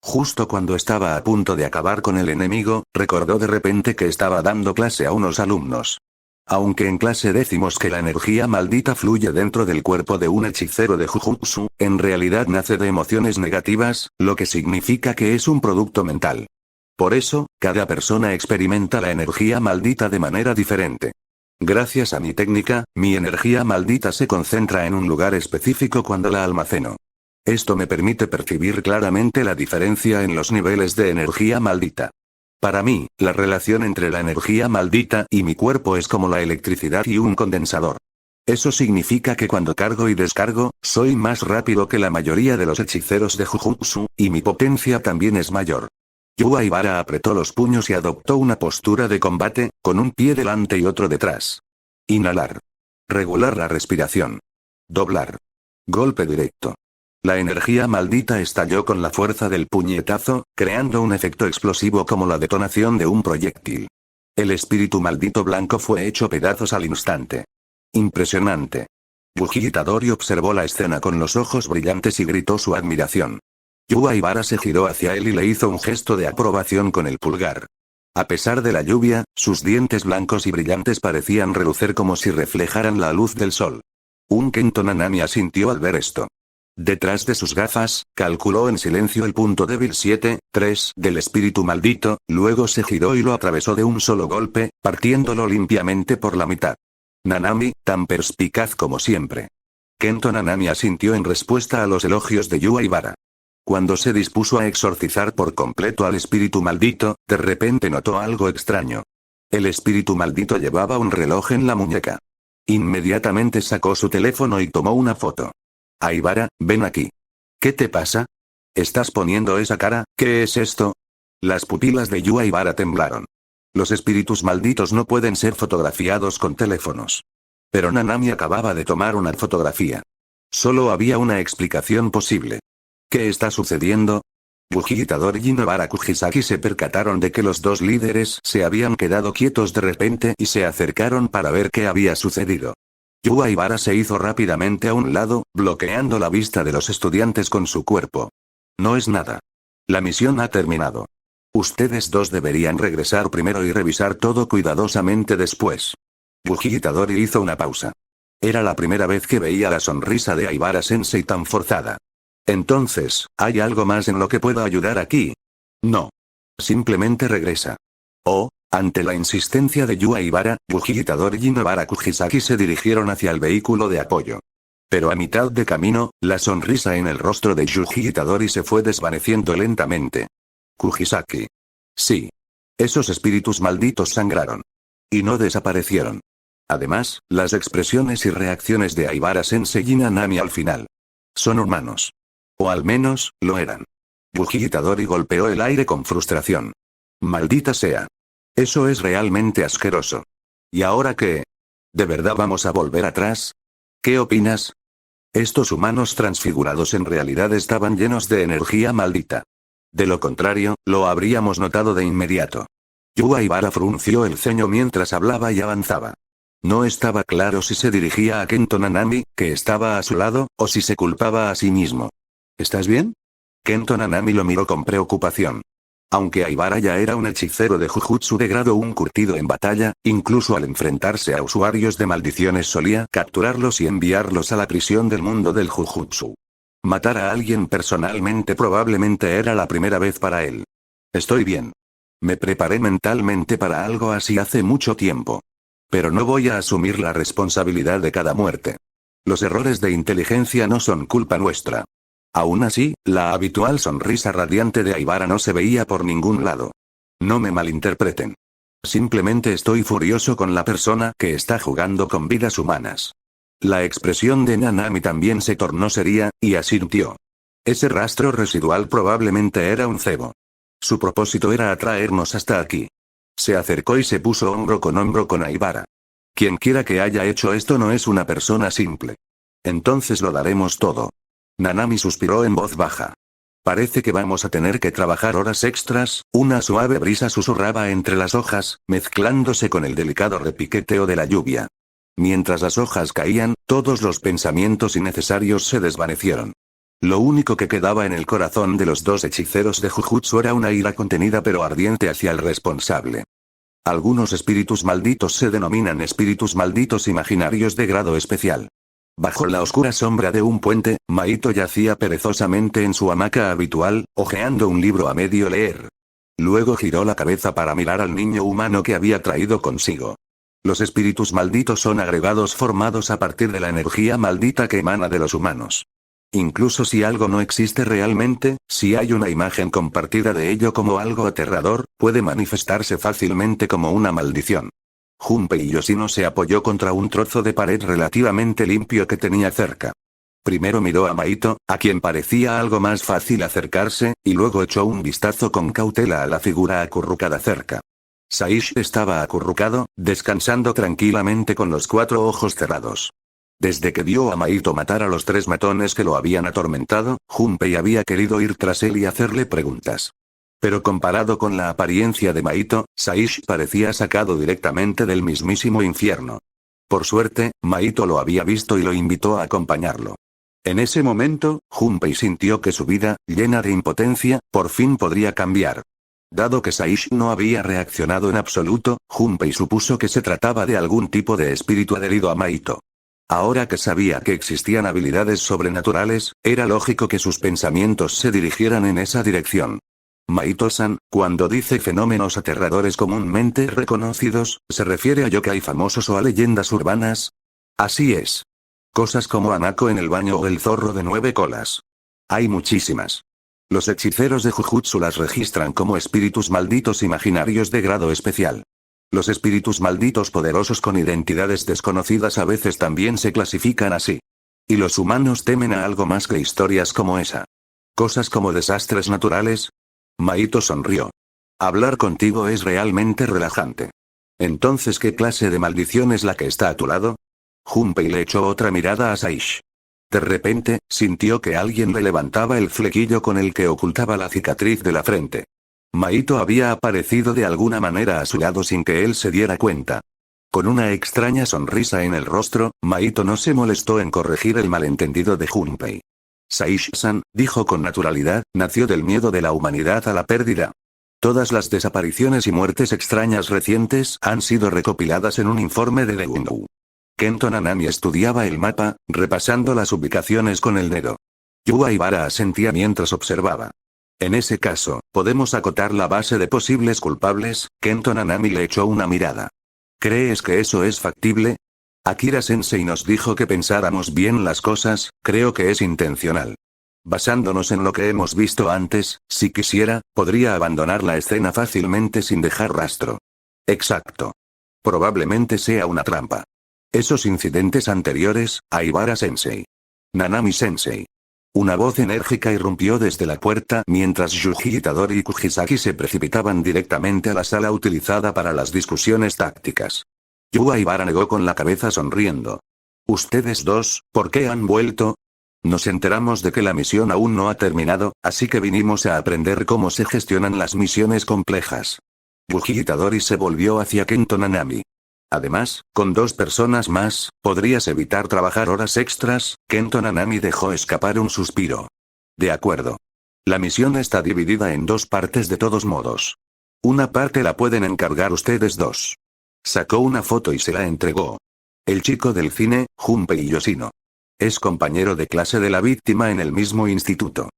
Justo cuando estaba a punto de acabar con el enemigo, recordó de repente que estaba dando clase a unos alumnos. Aunque en clase decimos que la energía maldita fluye dentro del cuerpo de un hechicero de Jujutsu, en realidad nace de emociones negativas, lo que significa que es un producto mental. Por eso, cada persona experimenta la energía maldita de manera diferente. Gracias a mi técnica, mi energía maldita se concentra en un lugar específico cuando la almaceno. Esto me permite percibir claramente la diferencia en los niveles de energía maldita. Para mí, la relación entre la energía maldita y mi cuerpo es como la electricidad y un condensador. Eso significa que cuando cargo y descargo, soy más rápido que la mayoría de los hechiceros de Jujutsu, y mi potencia también es mayor. Yu Aibara apretó los puños y adoptó una postura de combate, con un pie delante y otro detrás. Inhalar. Regular la respiración. Doblar. Golpe directo. La energía maldita estalló con la fuerza del puñetazo, creando un efecto explosivo como la detonación de un proyectil. El espíritu maldito blanco fue hecho pedazos al instante. Impresionante. Yuji Itadori observó la escena con los ojos brillantes y gritó su admiración. Yu Aibara se giró hacia él y le hizo un gesto de aprobación con el pulgar. A pesar de la lluvia, sus dientes blancos y brillantes parecían relucer como si reflejaran la luz del sol. Un Kento Nanami asintió al ver esto. Detrás de sus gafas, calculó en silencio el punto débil 7-3 del espíritu maldito, luego se giró y lo atravesó de un solo golpe, partiéndolo limpiamente por la mitad. Nanami, tan perspicaz como siempre. Kento Nanami asintió en respuesta a los elogios de Yu Aibara. Cuando se dispuso a exorcizar por completo al espíritu maldito, de repente notó algo extraño. El espíritu maldito llevaba un reloj en la muñeca. Inmediatamente sacó su teléfono y tomó una foto. Aibara, ven aquí. ¿Qué te pasa? ¿Estás poniendo esa cara? ¿Qué es esto? Las pupilas de Yu Aibara temblaron. Los espíritus malditos no pueden ser fotografiados con teléfonos. Pero Nanami acababa de tomar una fotografía. Solo había una explicación posible. ¿Qué está sucediendo? Yuji Itadori y Nobara Kujisaki se percataron de que los dos líderes se habían quedado quietos de repente y se acercaron para ver qué había sucedido. Yu Aibara se hizo rápidamente a un lado, bloqueando la vista de los estudiantes con su cuerpo. No es nada. La misión ha terminado. Ustedes dos deberían regresar primero y revisar todo cuidadosamente después. Yuji Itadori hizo una pausa. Era la primera vez que veía la sonrisa de Aibara Sensei tan forzada. Entonces, ¿hay algo más en lo que pueda ayudar aquí? No. Simplemente regresa. Oh, ante la insistencia de Yu Aibara, Yuji Itadori y Nobara Kujisaki se dirigieron hacia el vehículo de apoyo. Pero a mitad de camino, la sonrisa en el rostro de Yuji Itadori se fue desvaneciendo lentamente. Kujisaki. Sí. Esos espíritus malditos sangraron. Y no desaparecieron. Además, las expresiones y reacciones de Aibara Sensei y Nanami al final. Son humanos. O al menos, lo eran. Yuji Itadori golpeó el aire con frustración. Maldita sea. Eso es realmente asqueroso. ¿Y ahora qué? ¿De verdad vamos a volver atrás? ¿Qué opinas? Estos humanos transfigurados en realidad estaban llenos de energía maldita. De lo contrario, lo habríamos notado de inmediato. Yu Aibara frunció el ceño mientras hablaba y avanzaba. No estaba claro si se dirigía a Kento Nanami, que estaba a su lado, o si se culpaba a sí mismo. ¿Estás bien? Kento Nanami lo miró con preocupación. Aunque Aibara ya era un hechicero de Jujutsu de grado 1 curtido en batalla, incluso al enfrentarse a usuarios de maldiciones solía capturarlos y enviarlos a la prisión del mundo del Jujutsu. Matar a alguien personalmente probablemente era la primera vez para él. Estoy bien. Me preparé mentalmente para algo así hace mucho tiempo. Pero no voy a asumir la responsabilidad de cada muerte. Los errores de inteligencia no son culpa nuestra. Aún así, la habitual sonrisa radiante de Aibara no se veía por ningún lado. No me malinterpreten. Simplemente estoy furioso con la persona que está jugando con vidas humanas. La expresión de Nanami también se tornó seria, y asintió. Ese rastro residual probablemente era un cebo. Su propósito era atraernos hasta aquí. Se acercó y se puso hombro con Aibara. Quien quiera que haya hecho esto no es una persona simple. Entonces lo daremos todo. Nanami suspiró en voz baja. Parece que vamos a tener que trabajar horas extras, una suave brisa susurraba entre las hojas, mezclándose con el delicado repiqueteo de la lluvia. Mientras las hojas caían, todos los pensamientos innecesarios se desvanecieron. Lo único que quedaba en el corazón de los dos hechiceros de Jujutsu era una ira contenida pero ardiente hacia el responsable. Algunos espíritus malditos se denominan espíritus malditos imaginarios de grado especial. Bajo la oscura sombra de un puente, Maito yacía perezosamente en su hamaca habitual, hojeando un libro a medio leer. Luego giró la cabeza para mirar al niño humano que había traído consigo. Los espíritus malditos son agregados formados a partir de la energía maldita que emana de los humanos. Incluso si algo no existe realmente, si hay una imagen compartida de ello como algo aterrador, puede manifestarse fácilmente como una maldición. Junpei Yoshino se apoyó contra un trozo de pared relativamente limpio que tenía cerca. Primero miró a Maito, a quien parecía algo más fácil acercarse, y luego echó un vistazo con cautela a la figura acurrucada cerca. Saish estaba acurrucado, descansando tranquilamente con los 4 ojos cerrados. Desde que vio a Maito matar a los 3 matones que lo habían atormentado, Junpei había querido ir tras él y hacerle preguntas. Pero comparado con la apariencia de Maito, Saish parecía sacado directamente del mismísimo infierno. Por suerte, Maito lo había visto y lo invitó a acompañarlo. En ese momento, Junpei sintió que su vida, llena de impotencia, por fin podría cambiar. Dado que Saish no había reaccionado en absoluto, Junpei supuso que se trataba de algún tipo de espíritu adherido a Maito. Ahora que sabía que existían habilidades sobrenaturales, era lógico que sus pensamientos se dirigieran en esa dirección. Maito-san, cuando dice fenómenos aterradores comúnmente reconocidos, ¿se refiere a yokai famosos o a leyendas urbanas? Así es. Cosas como Hanako en el baño o el zorro de 9 colas. Hay muchísimas. Los hechiceros de Jujutsu las registran como espíritus malditos imaginarios de grado especial. Los espíritus malditos poderosos con identidades desconocidas a veces también se clasifican así. Y los humanos temen a algo más que historias como esa. Cosas como desastres naturales. Maito sonrió. Hablar contigo es realmente relajante. Entonces, ¿qué clase de maldición es la que está a tu lado? Junpei le echó otra mirada a Saish. De repente, sintió que alguien le levantaba el flequillo con el que ocultaba la cicatriz de la frente. Maito había aparecido de alguna manera a su lado sin que él se diera cuenta. Con una extraña sonrisa en el rostro, Maito no se molestó en corregir el malentendido de Junpei. Saish-san, dijo con naturalidad, nació del miedo de la humanidad a la pérdida. Todas las desapariciones y muertes extrañas recientes han sido recopiladas en un informe de Degundu. Kento Nanami estudiaba el mapa, repasando las ubicaciones con el dedo. Yu Aibara asentía mientras observaba. En ese caso, ¿podemos acotar la base de posibles culpables? Kento Nanami le echó una mirada. ¿Crees que eso es factible? Akira Sensei nos dijo que pensáramos bien las cosas, creo que es intencional. Basándonos en lo que hemos visto antes, si quisiera, podría abandonar la escena fácilmente sin dejar rastro. Exacto. Probablemente sea una trampa. Esos incidentes anteriores, Aibara Sensei. Nanami Sensei. Una voz enérgica irrumpió desde la puerta mientras Yuji Itadori y Kujisaki se precipitaban directamente a la sala utilizada para las discusiones tácticas. Yu Aibara negó con la cabeza sonriendo. Ustedes dos, ¿por qué han vuelto? Nos enteramos de que la misión aún no ha terminado, así que vinimos a aprender cómo se gestionan las misiones complejas. Yuji Itadori se volvió hacia Kento Nanami. Además, con 2 personas más, podrías evitar trabajar horas extras. Kento Nanami dejó escapar un suspiro. De acuerdo. La misión está dividida en 2 partes de todos modos. Una parte la pueden encargar ustedes 2. Sacó una foto y se la entregó. El chico del cine, Junpei Yoshino. Es compañero de clase de la víctima en el mismo instituto.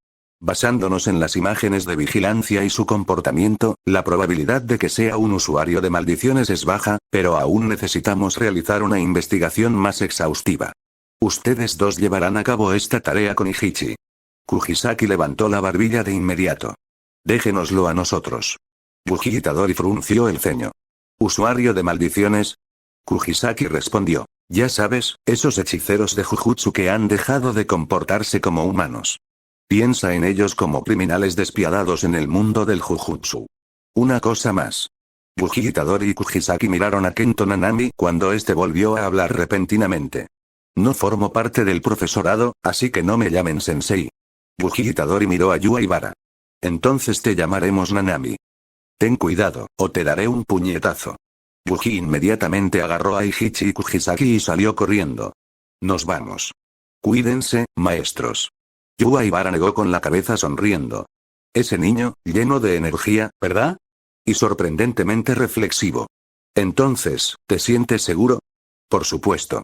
Basándonos en las imágenes de vigilancia y su comportamiento, la probabilidad de que sea un usuario de maldiciones es baja, pero aún necesitamos realizar una investigación más exhaustiva. Ustedes 2 llevarán a cabo esta tarea con Ichichi. Kujisaki levantó la barbilla de inmediato. Déjenoslo a nosotros. Yuji Itadori frunció el ceño. ¿Usuario de maldiciones? Kujisaki respondió. Ya sabes, esos hechiceros de Jujutsu que han dejado de comportarse como humanos. Piensa en ellos como criminales despiadados en el mundo del Jujutsu. Una cosa más. Yuji Itadori y Kujisaki miraron a Kento Nanami cuando este volvió a hablar repentinamente. No formo parte del profesorado, así que no me llamen sensei. Yuji Itadori miró a Yua. Entonces te llamaremos Nanami. Ten cuidado, o te daré un puñetazo. Yuji inmediatamente agarró a Ichichi y Kujisaki y salió corriendo. Nos vamos. Cuídense, maestros. Yua negó con la cabeza sonriendo. Ese niño, lleno de energía, ¿verdad? Y sorprendentemente reflexivo. Entonces, ¿te sientes seguro? Por supuesto.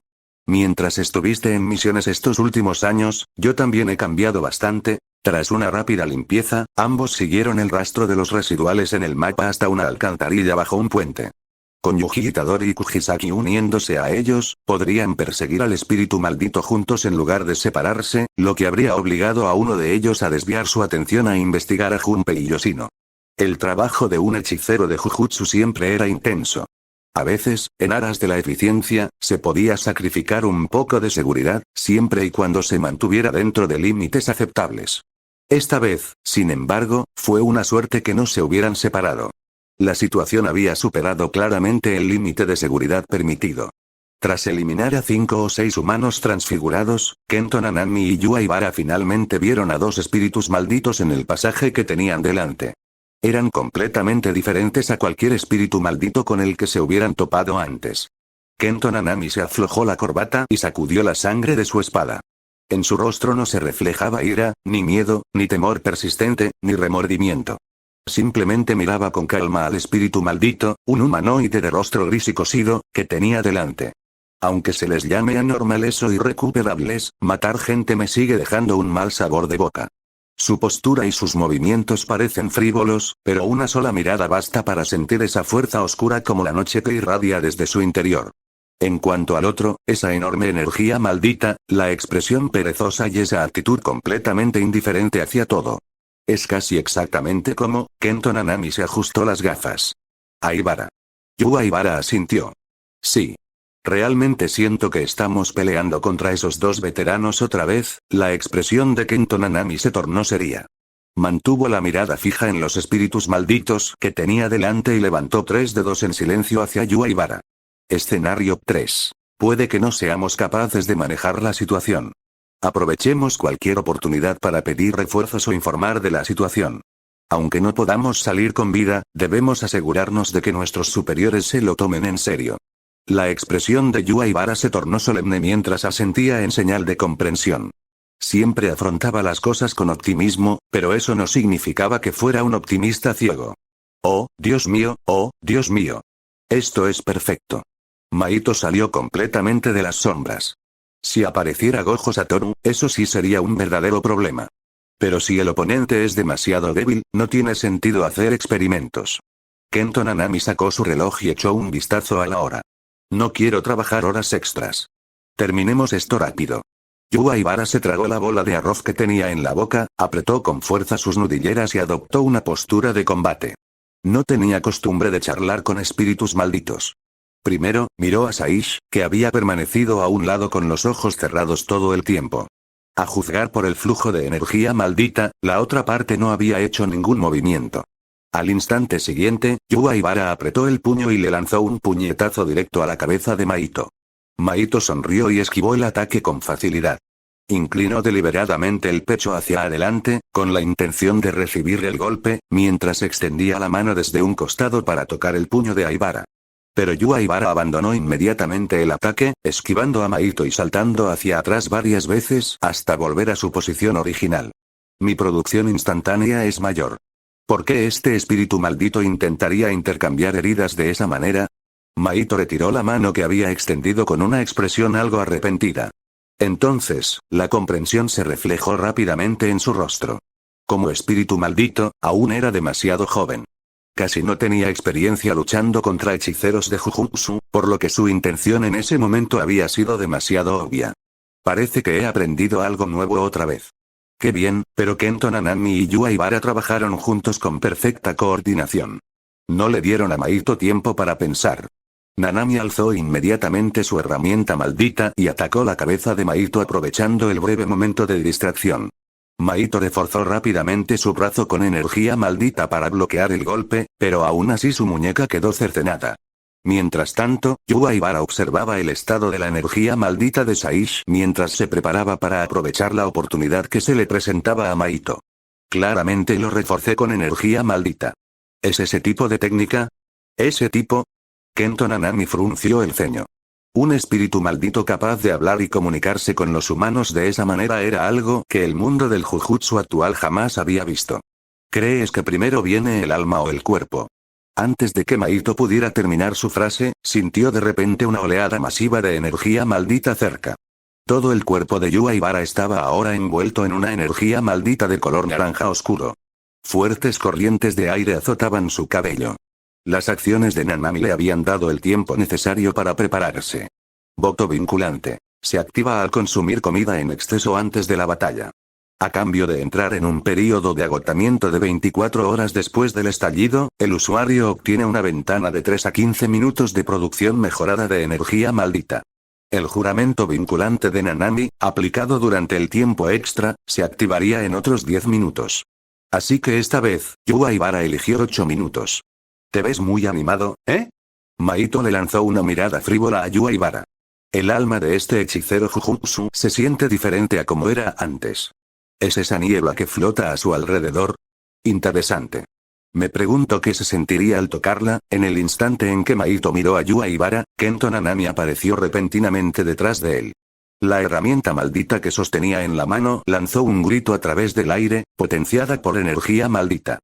Mientras estuviste en misiones estos últimos años, yo también he cambiado bastante. Tras una rápida limpieza, ambos siguieron el rastro de los residuales en el mapa hasta una alcantarilla bajo un puente. Con Yuji Itadori y Kujisaki uniéndose a ellos, podrían perseguir al espíritu maldito juntos en lugar de separarse, lo que habría obligado a uno de ellos a desviar su atención a investigar a Junpei Yoshino. El trabajo de un hechicero de Jujutsu siempre era intenso. A veces, en aras de la eficiencia, se podía sacrificar un poco de seguridad, siempre y cuando se mantuviera dentro de límites aceptables. Esta vez, sin embargo, fue una suerte que no se hubieran separado. La situación había superado claramente el límite de seguridad permitido. Tras eliminar a 5 o 6 humanos transfigurados, Kento Nanami y Yua finalmente vieron a 2 espíritus malditos en el pasaje que tenían delante. Eran completamente diferentes a cualquier espíritu maldito con el que se hubieran topado antes. Kento Nanami se aflojó la corbata y sacudió la sangre de su espada. En su rostro no se reflejaba ira, ni miedo, ni temor persistente, ni remordimiento. Simplemente miraba con calma al espíritu maldito, un humanoide de rostro gris y cosido, que tenía delante. Aunque se les llame anormales o irrecuperables, matar gente me sigue dejando un mal sabor de boca. Su postura y sus movimientos parecen frívolos, pero una sola mirada basta para sentir esa fuerza oscura como la noche que irradia desde su interior. En cuanto al otro, esa enorme energía maldita, la expresión perezosa y esa actitud completamente indiferente hacia todo. Es casi exactamente como, Kento Nanami se ajustó las gafas. Aibara. Yua asintió. Sí. Realmente siento que estamos peleando contra esos 2 veteranos otra vez. La expresión de Kento Nanami se tornó seria. Mantuvo la mirada fija en los espíritus malditos que tenía delante y levantó 3 dedos en silencio hacia Yua. Escenario 3. Puede que no seamos capaces de manejar la situación. Aprovechemos cualquier oportunidad para pedir refuerzos o informar de la situación. Aunque no podamos salir con vida, debemos asegurarnos de que nuestros superiores se lo tomen en serio. La expresión de Yua se tornó solemne mientras asentía en señal de comprensión. Siempre afrontaba las cosas con optimismo, pero eso no significaba que fuera un optimista ciego. Oh, Dios mío, oh, Dios mío. Esto es perfecto. Maito salió completamente de las sombras. Si apareciera Gojo Satoru, eso sí sería un verdadero problema. Pero si el oponente es demasiado débil, no tiene sentido hacer experimentos. Kento Nanami sacó su reloj y echó un vistazo a la hora. No quiero trabajar horas extras. Terminemos esto rápido. Yua se tragó la bola de arroz que tenía en la boca, apretó con fuerza sus nudilleras y adoptó una postura de combate. No tenía costumbre de charlar con espíritus malditos. Primero, miró a Saish, que había permanecido a un lado con los ojos cerrados todo el tiempo. A juzgar por el flujo de energía maldita, la otra parte no había hecho ningún movimiento. Al instante siguiente, Yua apretó el puño y le lanzó un puñetazo directo a la cabeza de Maito. Maito sonrió y esquivó el ataque con facilidad. Inclinó deliberadamente el pecho hacia adelante, con la intención de recibir el golpe, mientras extendía la mano desde un costado para tocar el puño de Aibara. Pero Yua abandonó inmediatamente el ataque, esquivando a Maito y saltando hacia atrás varias veces hasta volver a su posición original. Mi producción instantánea es mayor. ¿Por qué este espíritu maldito intentaría intercambiar heridas de esa manera? Maito retiró la mano que había extendido con una expresión algo arrepentida. Entonces, la comprensión se reflejó rápidamente en su rostro. Como espíritu maldito, aún era demasiado joven. Casi no tenía experiencia luchando contra hechiceros de Jujutsu, por lo que su intención en ese momento había sido demasiado obvia. Parece que he aprendido algo nuevo otra vez. Qué bien, pero Kento Nanami y Yua trabajaron juntos con perfecta coordinación. No le dieron a Maito tiempo para pensar. Nanami alzó inmediatamente su herramienta maldita y atacó la cabeza de Maito aprovechando el breve momento de distracción. Maito reforzó rápidamente su brazo con energía maldita para bloquear el golpe, pero aún así su muñeca quedó cercenada. Mientras tanto, Yua observaba el estado de la energía maldita de Saish mientras se preparaba para aprovechar la oportunidad que se le presentaba a Maito. Claramente lo reforcé con energía maldita. ¿Es ese tipo de técnica? ¿Ese tipo? Kento Nanami frunció el ceño. Un espíritu maldito capaz de hablar y comunicarse con los humanos de esa manera era algo que el mundo del Jujutsu actual jamás había visto. ¿Crees que primero viene el alma o el cuerpo? Antes de que Maito pudiera terminar su frase, sintió de repente una oleada masiva de energía maldita cerca. Todo el cuerpo de Yua estaba ahora envuelto en una energía maldita de color naranja oscuro. Fuertes corrientes de aire azotaban su cabello. Las acciones de Nanami le habían dado el tiempo necesario para prepararse. Voto vinculante. Se activa al consumir comida en exceso antes de la batalla. A cambio de entrar en un período de agotamiento de 24 horas después del estallido, el usuario obtiene una ventana de 3 a 15 minutos de producción mejorada de energía maldita. El juramento vinculante de Nanami, aplicado durante el tiempo extra, se activaría en otros 10 minutos. Así que esta vez, Yua eligió 8 minutos. Te ves muy animado, ¿eh? Maito le lanzó una mirada frívola a Yua. El alma de este hechicero Jujutsu se siente diferente a como era antes. ¿Es esa niebla que flota a su alrededor? Interesante. Me pregunto qué se sentiría al tocarla. En el instante en que Maito miró a Yua, Kento Nanami apareció repentinamente detrás de él. La herramienta maldita que sostenía en la mano lanzó un grito a través del aire, potenciada por energía maldita.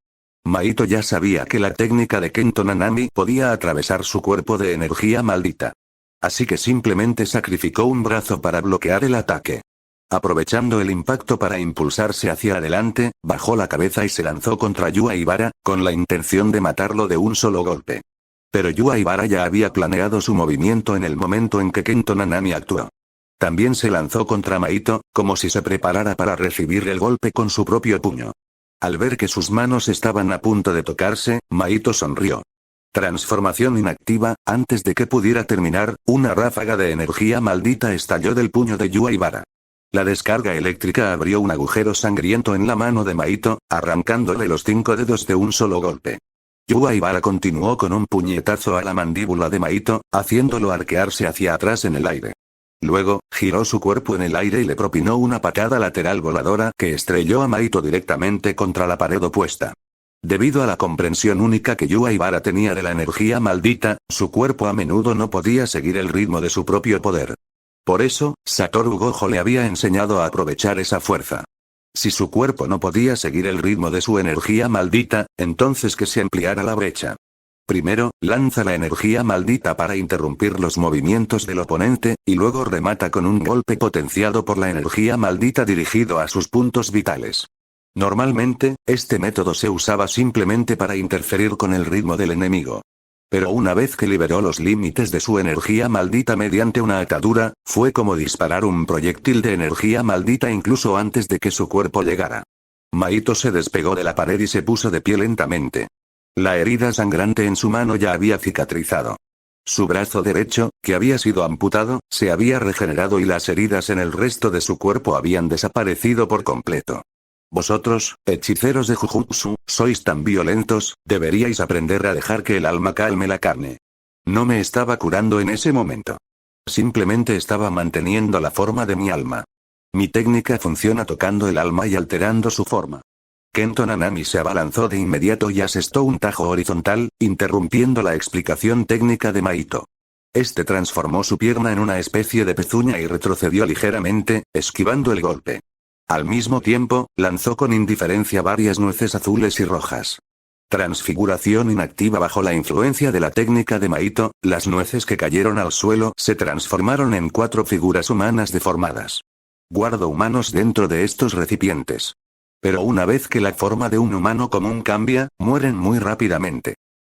Maito ya sabía que la técnica de Kento Nanami podía atravesar su cuerpo de energía maldita. Así que simplemente sacrificó un brazo para bloquear el ataque. Aprovechando el impacto para impulsarse hacia adelante, bajó la cabeza y se lanzó contra Yua con la intención de matarlo de un solo golpe. Pero Yua ya había planeado su movimiento en el momento en que Kento Nanami actuó. También se lanzó contra Maito, como si se preparara para recibir el golpe con su propio puño. Al ver que sus manos estaban a punto de tocarse, Maito sonrió. Transformación inactiva. Antes de que pudiera terminar, una ráfaga de energía maldita estalló del puño de Yua. La descarga eléctrica abrió un agujero sangriento en la mano de Maito, arrancándole los 5 dedos de un solo golpe. Yua continuó con un puñetazo a la mandíbula de Maito, haciéndolo arquearse hacia atrás en el aire. Luego, giró su cuerpo en el aire y le propinó una patada lateral voladora que estrelló a Maito directamente contra la pared opuesta. Debido a la comprensión única que Yua tenía de la energía maldita, su cuerpo a menudo no podía seguir el ritmo de su propio poder. Por eso, Satoru Gojo le había enseñado a aprovechar esa fuerza. Si su cuerpo no podía seguir el ritmo de su energía maldita, entonces que se ampliara la brecha. Primero, lanza la energía maldita para interrumpir los movimientos del oponente, y luego remata con un golpe potenciado por la energía maldita dirigido a sus puntos vitales. Normalmente, este método se usaba simplemente para interferir con el ritmo del enemigo. Pero una vez que liberó los límites de su energía maldita mediante una atadura, fue como disparar un proyectil de energía maldita incluso antes de que su cuerpo llegara. Maito se despegó de la pared y se puso de pie lentamente. La herida sangrante en su mano ya había cicatrizado. Su brazo derecho, que había sido amputado, se había regenerado y las heridas en el resto de su cuerpo habían desaparecido por completo. Vosotros, hechiceros de Jujutsu, sois tan violentos, deberíais aprender a dejar que el alma calme la carne. No me estaba curando en ese momento. Simplemente estaba manteniendo la forma de mi alma. Mi técnica funciona tocando el alma y alterando su forma. Kento Nanami se abalanzó de inmediato y asestó un tajo horizontal, interrumpiendo la explicación técnica de Maito. Este transformó su pierna en una especie de pezuña y retrocedió ligeramente, esquivando el golpe. Al mismo tiempo, lanzó con indiferencia varias nueces azules y rojas. Transfiguración inactiva. Bajo la influencia de la técnica de Maito, las nueces que cayeron al suelo se transformaron en 4 figuras humanas deformadas. Guardo humanos dentro de estos recipientes. Pero una vez que la forma de un humano común cambia, mueren muy rápidamente.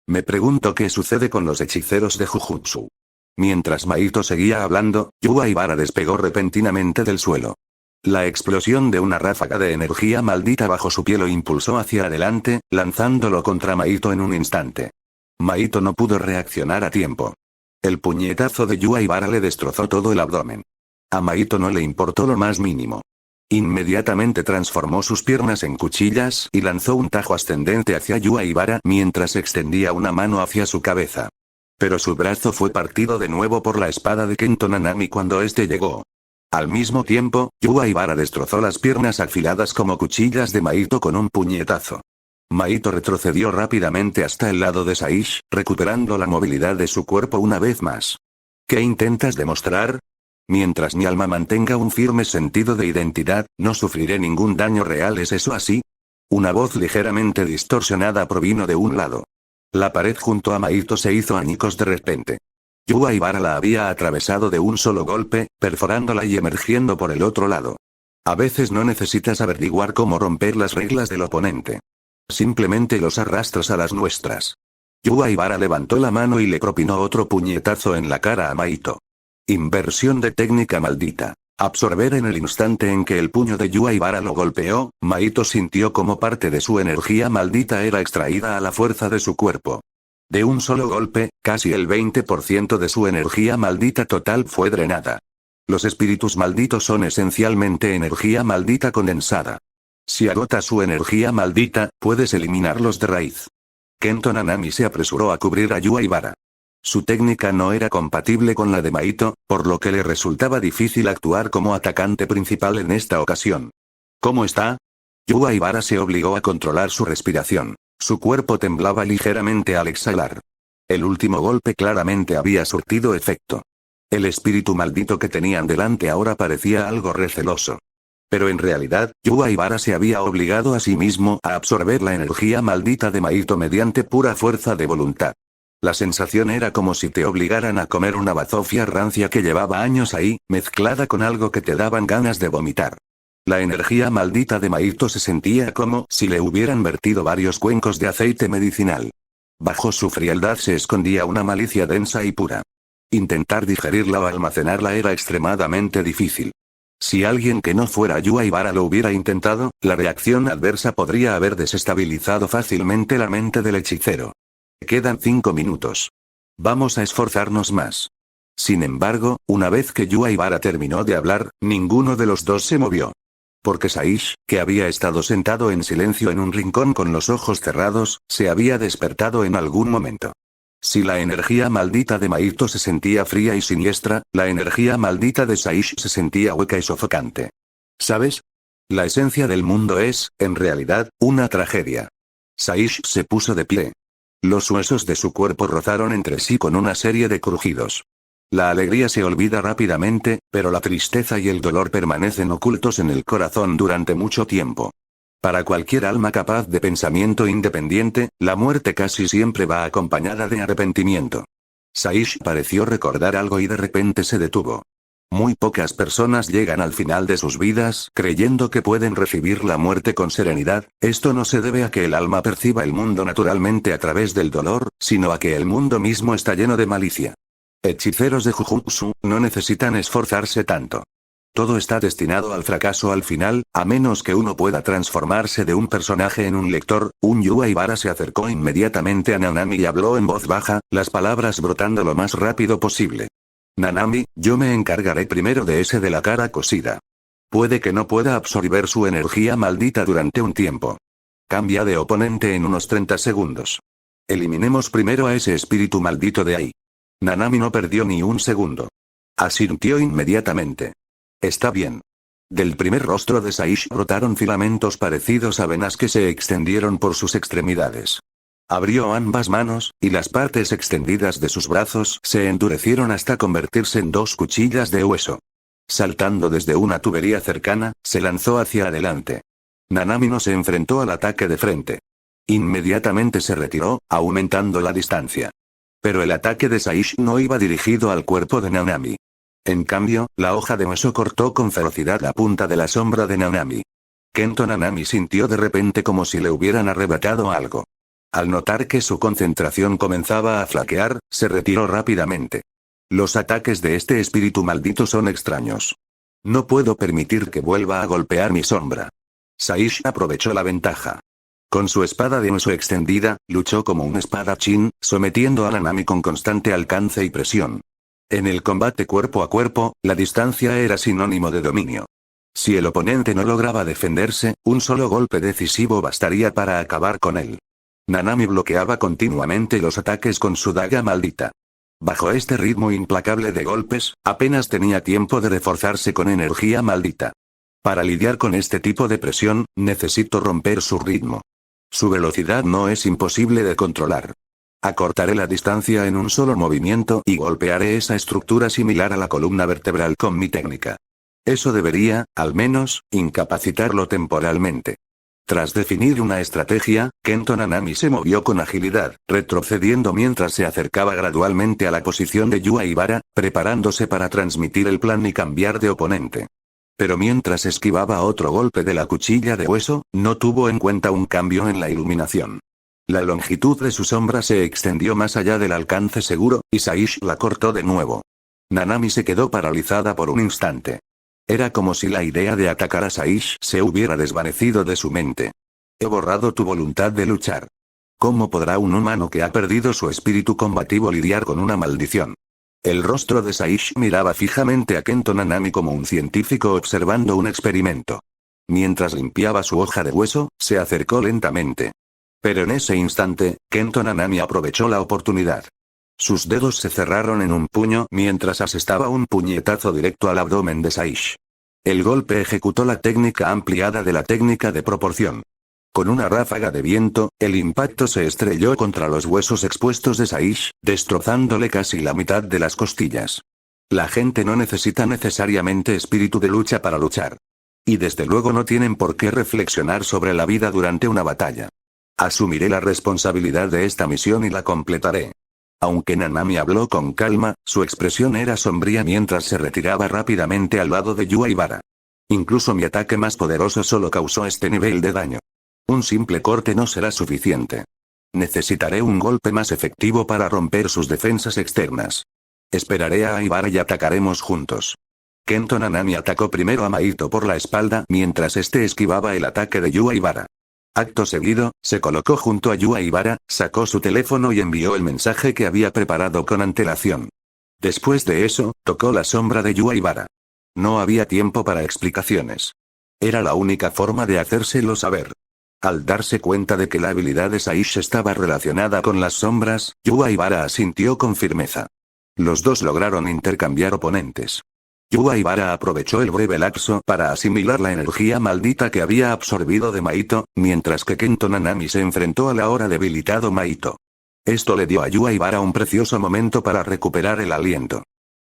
Me pregunto qué sucede con los hechiceros de Jujutsu. Mientras Maito seguía hablando, Yu Aibara despegó repentinamente del suelo. La explosión de una ráfaga de energía maldita bajo su pie lo impulsó hacia adelante, lanzándolo contra Maito en un instante. Maito no pudo reaccionar a tiempo. El puñetazo de Yu Aibara le destrozó todo el abdomen. A Maito no le importó lo más mínimo. Inmediatamente transformó sus piernas en cuchillas y lanzó un tajo ascendente hacia Yu Aibara mientras extendía una mano hacia su cabeza. Pero su brazo fue partido de nuevo por la espada de Kento Nanami cuando este llegó. Al mismo tiempo, Yu Aibara destrozó las piernas afiladas como cuchillas de Maito con un puñetazo. Maito retrocedió rápidamente hasta el lado de Saish, recuperando la movilidad de su cuerpo una vez más. ¿Qué intentas demostrar? Mientras mi alma mantenga un firme sentido de identidad, no sufriré ningún daño real. ¿Es eso así? Una voz ligeramente distorsionada provino de un lado. La pared junto a Maito se hizo añicos de repente. Yu Aibara la había atravesado de un solo golpe, perforándola y emergiendo por el otro lado. A veces no necesitas averiguar cómo romper las reglas del oponente. Simplemente los arrastras a las nuestras. Yu Aibara levantó la mano y le propinó otro puñetazo en la cara a Maito. Inversión de técnica maldita. Absorber. En el instante en que el puño de Yu Aibara lo golpeó, Maito sintió como parte de su energía maldita era extraída a la fuerza de su cuerpo. De un solo golpe, casi el 20% de su energía maldita total fue drenada. Los espíritus malditos son esencialmente energía maldita condensada. Si agotas su energía maldita, puedes eliminarlos de raíz. Kento Nanami se apresuró a cubrir a Yu Aibara. Su técnica no era compatible con la de Maito, por lo que le resultaba difícil actuar como atacante principal en esta ocasión. ¿Cómo está? Yu Aibara se obligó a controlar su respiración. Su cuerpo temblaba ligeramente al exhalar. El último golpe claramente había surtido efecto. El espíritu maldito que tenían delante ahora parecía algo receloso. Pero en realidad, Yu Aibara se había obligado a sí mismo a absorber la energía maldita de Maito mediante pura fuerza de voluntad. La sensación era como si te obligaran a comer una bazofia rancia que llevaba años ahí, mezclada con algo que te daban ganas de vomitar. La energía maldita de Maito se sentía como si le hubieran vertido varios cuencos de aceite medicinal. Bajo su frialdad se escondía una malicia densa y pura. Intentar digerirla o almacenarla era extremadamente difícil. Si alguien que no fuera Yu Aibara lo hubiera intentado, la reacción adversa podría haber desestabilizado fácilmente la mente del hechicero. Quedan 5 minutos. Vamos a esforzarnos más. Sin embargo, una vez que Yu Aibara terminó de hablar, ninguno de los dos se movió. Porque Saish, que había estado sentado en silencio en un rincón con los ojos cerrados, se había despertado en algún momento. Si la energía maldita de Maito se sentía fría y siniestra, la energía maldita de Saish se sentía hueca y sofocante. ¿Sabes? La esencia del mundo es, en realidad, una tragedia. Saish se puso de pie. Los huesos de su cuerpo rozaron entre sí con una serie de crujidos. La alegría se olvida rápidamente, pero la tristeza y el dolor permanecen ocultos en el corazón durante mucho tiempo. Para cualquier alma capaz de pensamiento independiente, la muerte casi siempre va acompañada de arrepentimiento. Saish pareció recordar algo y de repente se detuvo. Muy pocas personas llegan al final de sus vidas creyendo que pueden recibir la muerte con serenidad. Esto no se debe a que el alma perciba el mundo naturalmente a través del dolor, sino a que el mundo mismo está lleno de malicia. Hechiceros de Jujutsu no necesitan esforzarse tanto. Todo está destinado al fracaso al final, a menos que uno pueda transformarse de un personaje en un lector. Yu Aibara se acercó inmediatamente a Nanami y habló en voz baja, las palabras brotando lo más rápido posible. Nanami, yo me encargaré primero de ese de la cara cosida. Puede que no pueda absorber su energía maldita durante un tiempo. Cambia de oponente en unos 30 segundos. Eliminemos primero a ese espíritu maldito de ahí. Nanami no perdió ni un segundo. Asintió inmediatamente. Está bien. Del primer rostro de Saish brotaron filamentos parecidos a venas que se extendieron por sus extremidades. Abrió ambas manos, y las partes extendidas de sus brazos se endurecieron hasta convertirse en dos cuchillas de hueso. Saltando desde una tubería cercana, se lanzó hacia adelante. Nanami no se enfrentó al ataque de frente. Inmediatamente se retiró, aumentando la distancia. Pero el ataque de Saish no iba dirigido al cuerpo de Nanami. En cambio, la hoja de hueso cortó con ferocidad la punta de la sombra de Nanami. Kento Nanami sintió de repente como si le hubieran arrebatado algo. Al notar que su concentración comenzaba a flaquear, se retiró rápidamente. Los ataques de este espíritu maldito son extraños. No puedo permitir que vuelva a golpear mi sombra. Saish aprovechó la ventaja. Con su espada de hueso extendida, luchó como un espadachín, sometiendo a Nanami con constante alcance y presión. En el combate cuerpo a cuerpo, la distancia era sinónimo de dominio. Si el oponente no lograba defenderse, un solo golpe decisivo bastaría para acabar con él. Nanami bloqueaba continuamente los ataques con su daga maldita. Bajo este ritmo implacable de golpes, apenas tenía tiempo de reforzarse con energía maldita. Para lidiar con este tipo de presión, necesito romper su ritmo. Su velocidad no es imposible de controlar. Acortaré la distancia en un solo movimiento y golpearé esa estructura similar a la columna vertebral con mi técnica. Eso debería, al menos, incapacitarlo temporalmente. Tras definir una estrategia, Kento Nanami se movió con agilidad, retrocediendo mientras se acercaba gradualmente a la posición de Yua-Ibara, preparándose para transmitir el plan y cambiar de oponente. Pero mientras esquivaba otro golpe de la cuchilla de hueso, no tuvo en cuenta un cambio en la iluminación. La longitud de su sombra se extendió más allá del alcance seguro, y Saish la cortó de nuevo. Nanami se quedó paralizada por un instante. Era como si la idea de atacar a Saish se hubiera desvanecido de su mente. He borrado tu voluntad de luchar. ¿Cómo podrá un humano que ha perdido su espíritu combativo lidiar con una maldición? El rostro de Saish miraba fijamente a Kento Nanami como un científico observando un experimento. Mientras limpiaba su hoja de hueso, se acercó lentamente. Pero en ese instante, Kento Nanami aprovechó la oportunidad. Sus dedos se cerraron en un puño mientras asestaba un puñetazo directo al abdomen de Saish. El golpe ejecutó la técnica ampliada de la técnica de proporción. Con una ráfaga de viento, el impacto se estrelló contra los huesos expuestos de Saish, destrozándole casi la mitad de las costillas. La gente no necesita necesariamente espíritu de lucha para luchar. Y desde luego no tienen por qué reflexionar sobre la vida durante una batalla. Asumiré la responsabilidad de esta misión y la completaré. Aunque Nanami habló con calma, su expresión era sombría mientras se retiraba rápidamente al lado de Yua-Ibara. Incluso mi ataque más poderoso solo causó este nivel de daño. Un simple corte no será suficiente. Necesitaré un golpe más efectivo para romper sus defensas externas. Esperaré a Ibara y atacaremos juntos. Kento Nanami atacó primero a Maito por la espalda mientras este esquivaba el ataque de Yua-Ibara. Acto seguido, se colocó junto a Yua-Ibara, sacó su teléfono y envió el mensaje que había preparado con antelación. Después de eso, tocó la sombra de Yua-Ibara. No había tiempo para explicaciones. Era la única forma de hacérselo saber. Al darse cuenta de que la habilidad de Saish estaba relacionada con las sombras, Yua-Ibara asintió con firmeza. Los dos lograron intercambiar oponentes. Yua-Ibara aprovechó el breve lapso para asimilar la energía maldita que había absorbido de Maito, mientras que Kento Nanami se enfrentó al ahora debilitado Maito. Esto le dio a Yua-Ibara un precioso momento para recuperar el aliento.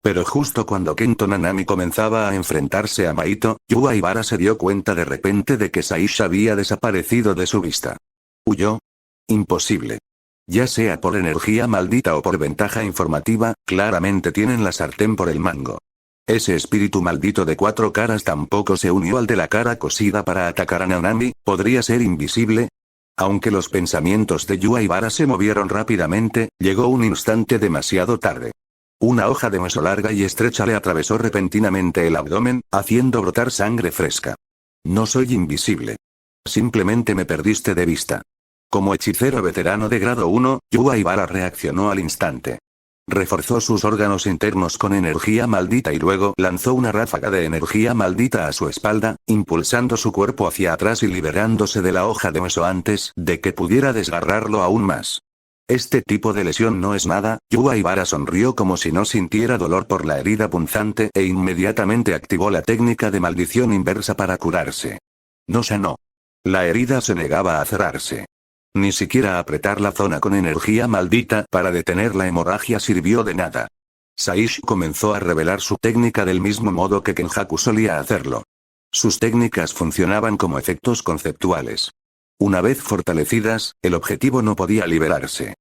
Pero justo cuando Kento Nanami comenzaba a enfrentarse a Maito, Yua-Ibara se dio cuenta de repente de que Saish había desaparecido de su vista. ¿Huyó? Imposible. Ya sea por energía maldita o por ventaja informativa, claramente tienen la sartén por el mango. Ese espíritu maldito de 4 caras tampoco se unió al de la cara cosida para atacar a Nanami, ¿podría ser invisible? Aunque los pensamientos de Yua-Ibara se movieron rápidamente, llegó un instante demasiado tarde. Una hoja de hueso larga y estrecha le atravesó repentinamente el abdomen, haciendo brotar sangre fresca. No soy invisible. Simplemente me perdiste de vista. Como hechicero veterano de grado 1, Yua-Ibara reaccionó al instante. Reforzó sus órganos internos con energía maldita y luego lanzó una ráfaga de energía maldita a su espalda, impulsando su cuerpo hacia atrás y liberándose de la hoja de hueso antes de que pudiera desgarrarlo aún más. Este tipo de lesión no es nada. Yu Aibara sonrió como si no sintiera dolor por la herida punzante e inmediatamente activó la técnica de maldición inversa para curarse. No sanó. La herida se negaba a cerrarse. Ni siquiera apretar la zona con energía maldita para detener la hemorragia sirvió de nada. Saish comenzó a revelar su técnica del mismo modo que Kenjaku solía hacerlo. Sus técnicas funcionaban como efectos conceptuales. Una vez fortalecidas, el objetivo no podía liberarse.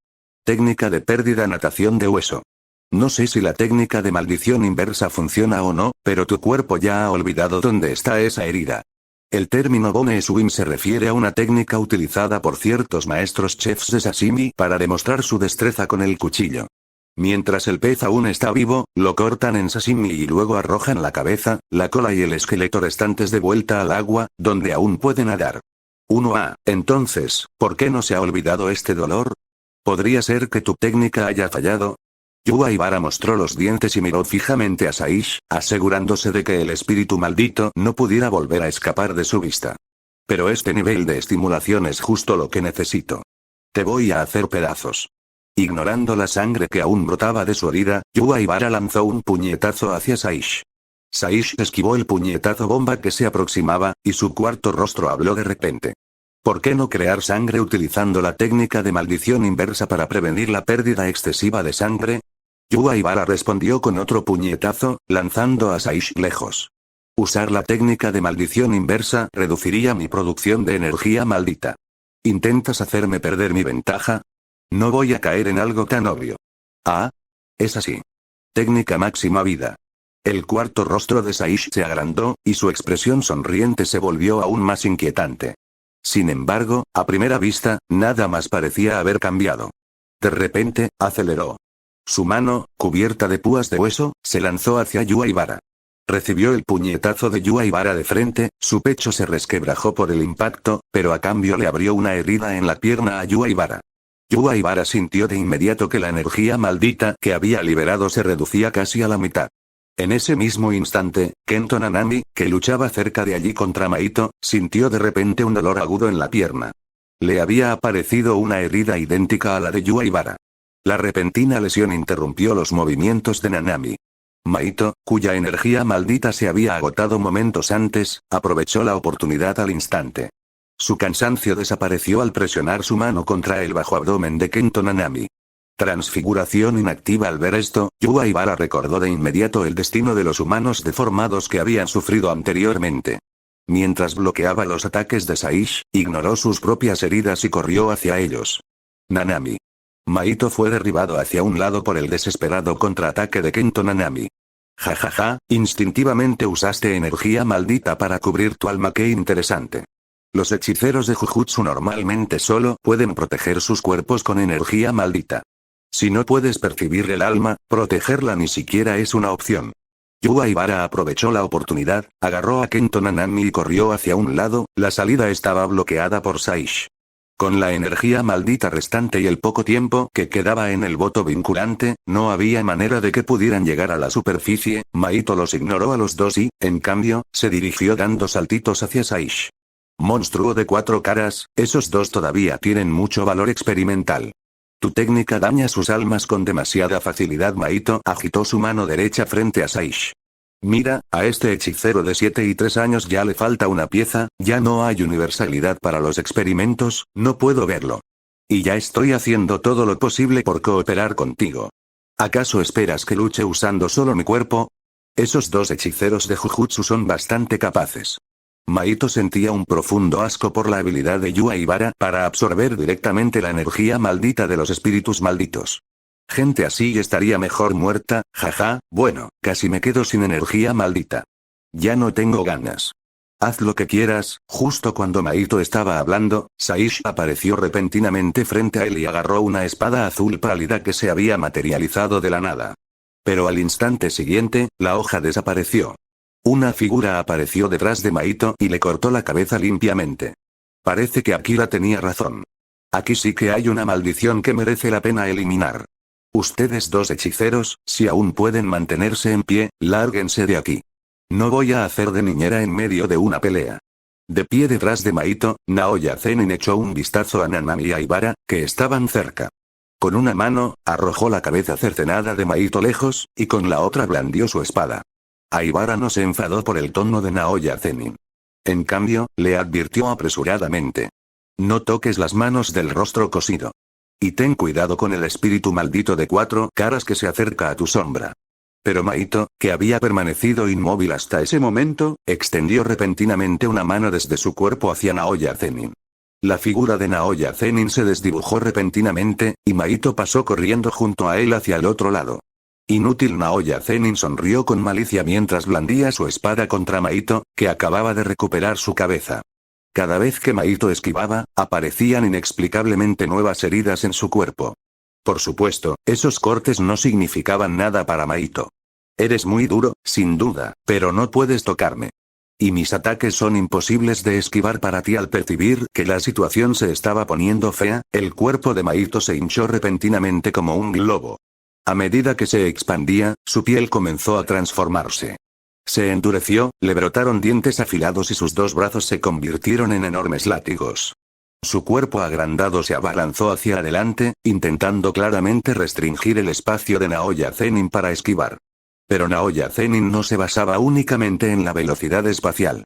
Técnica de pérdida natación de hueso. No sé si la técnica de maldición inversa funciona o no, pero tu cuerpo ya ha olvidado dónde está esa herida. El término Bone Swim se refiere a una técnica utilizada por ciertos maestros chefs de sashimi para demostrar su destreza con el cuchillo. Mientras el pez aún está vivo, lo cortan en sashimi y luego arrojan la cabeza, la cola y el esqueleto restantes de vuelta al agua, donde aún puede nadar. Entonces, ¿por qué no se ha olvidado este dolor? ¿Podría ser que tu técnica haya fallado? Yu Aibara mostró los dientes y miró fijamente a Saish, asegurándose de que el espíritu maldito no pudiera volver a escapar de su vista. Pero este nivel de estimulación es justo lo que necesito. Te voy a hacer pedazos. Ignorando la sangre que aún brotaba de su herida, Yu Aibara lanzó un puñetazo hacia Saish. Saish esquivó el puñetazo bomba que se aproximaba, y su cuarto rostro habló de repente. ¿Por qué no crear sangre utilizando la técnica de maldición inversa para prevenir la pérdida excesiva de sangre? Yu Aibara respondió con otro puñetazo, lanzando a Saish lejos. Usar la técnica de maldición inversa reduciría mi producción de energía maldita. ¿Intentas hacerme perder mi ventaja? No voy a caer en algo tan obvio. Ah, es así. Técnica máxima vida. El cuarto rostro de Saish se agrandó, y su expresión sonriente se volvió aún más inquietante. Sin embargo, a primera vista, nada más parecía haber cambiado. De repente, aceleró. Su mano, cubierta de púas de hueso, se lanzó hacia Yu Aibara. Recibió el puñetazo de Yu Aibara de frente, su pecho se resquebrajó por el impacto, pero a cambio le abrió una herida en la pierna a Yu Aibara. Yu Aibara sintió de inmediato que la energía maldita que había liberado se reducía casi a la mitad. En ese mismo instante, Kento Nanami, que luchaba cerca de allí contra Maito, sintió de repente un dolor agudo en la pierna. Le había aparecido una herida idéntica a la de Yu Aibara. La repentina lesión interrumpió los movimientos de Nanami. Maito, cuya energía maldita se había agotado momentos antes, aprovechó la oportunidad al instante. Su cansancio desapareció al presionar su mano contra el bajo abdomen de Kento Nanami. Transfiguración inactiva. Al ver esto, Yu Aibara recordó de inmediato el destino de los humanos deformados que habían sufrido anteriormente. Mientras bloqueaba los ataques de Saish, ignoró sus propias heridas y corrió hacia ellos. Nanami. Maito fue derribado hacia un lado por el desesperado contraataque de Kento Nanami. Jajaja, instintivamente usaste energía maldita para cubrir tu alma. Qué interesante. Los hechiceros de Jujutsu normalmente solo pueden proteger sus cuerpos con energía maldita. Si no puedes percibir el alma, protegerla ni siquiera es una opción. Yu Aibara aprovechó la oportunidad, agarró a Kento Nanami y corrió hacia un lado. La salida estaba bloqueada por Saish. Con la energía maldita restante y el poco tiempo que quedaba en el voto vinculante, no había manera de que pudieran llegar a la superficie. Maito los ignoró a los dos y, en cambio, se dirigió dando saltitos hacia Saish. Monstruo de 4 caras, esos dos todavía tienen mucho valor experimental. Tu técnica daña sus almas con demasiada facilidad. Maito agitó su mano derecha frente a Saish. Mira, a este hechicero de 7 y 3 años ya le falta una pieza, ya no hay universalidad para los experimentos, no puedo verlo. Y ya estoy haciendo todo lo posible por cooperar contigo. ¿Acaso esperas que luche usando solo mi cuerpo? Esos dos hechiceros de Jujutsu son bastante capaces. Maito sentía un profundo asco por la habilidad de Yu Aibara para absorber directamente la energía maldita de los espíritus malditos. Gente así estaría mejor muerta. Jaja, bueno, casi me quedo sin energía maldita. Ya no tengo ganas. Haz lo que quieras. Justo cuando Maito estaba hablando, Saish apareció repentinamente frente a él y agarró una espada azul pálida que se había materializado de la nada. Pero al instante siguiente, la hoja desapareció. Una figura apareció detrás de Maito y le cortó la cabeza limpiamente. Parece que Akira tenía razón. Aquí sí que hay una maldición que merece la pena eliminar. Ustedes dos hechiceros, si aún pueden mantenerse en pie, lárguense de aquí. No voy a hacer de niñera en medio de una pelea. De pie detrás de Maito, Naoya Zenin echó un vistazo a Nanami y Aibara, que estaban cerca. Con una mano, arrojó la cabeza cercenada de Maito lejos, y con la otra blandió su espada. Aibara no se enfadó por el tono de Naoya Zenin. En cambio, le advirtió apresuradamente. No toques las manos del rostro cosido. Y ten cuidado con el espíritu maldito de 4 caras que se acerca a tu sombra. Pero Maito, que había permanecido inmóvil hasta ese momento, extendió repentinamente una mano desde su cuerpo hacia Naoya Zenin. La figura de Naoya Zenin se desdibujó repentinamente, y Maito pasó corriendo junto a él hacia el otro lado. Inútil. Naoya Zenin sonrió con malicia mientras blandía su espada contra Maito, que acababa de recuperar su cabeza. Cada vez que Maito esquivaba, aparecían inexplicablemente nuevas heridas en su cuerpo. Por supuesto, esos cortes no significaban nada para Maito. Eres muy duro, sin duda, pero no puedes tocarme. Y mis ataques son imposibles de esquivar para ti. Al percibir que la situación se estaba poniendo fea, el cuerpo de Maito se hinchó repentinamente como un globo. A medida que se expandía, su piel comenzó a transformarse. Se endureció, le brotaron dientes afilados y sus 2 brazos se convirtieron en enormes látigos. Su cuerpo agrandado se abalanzó hacia adelante, intentando claramente restringir el espacio de Naoya Zenin para esquivar. Pero Naoya Zenin no se basaba únicamente en la velocidad espacial.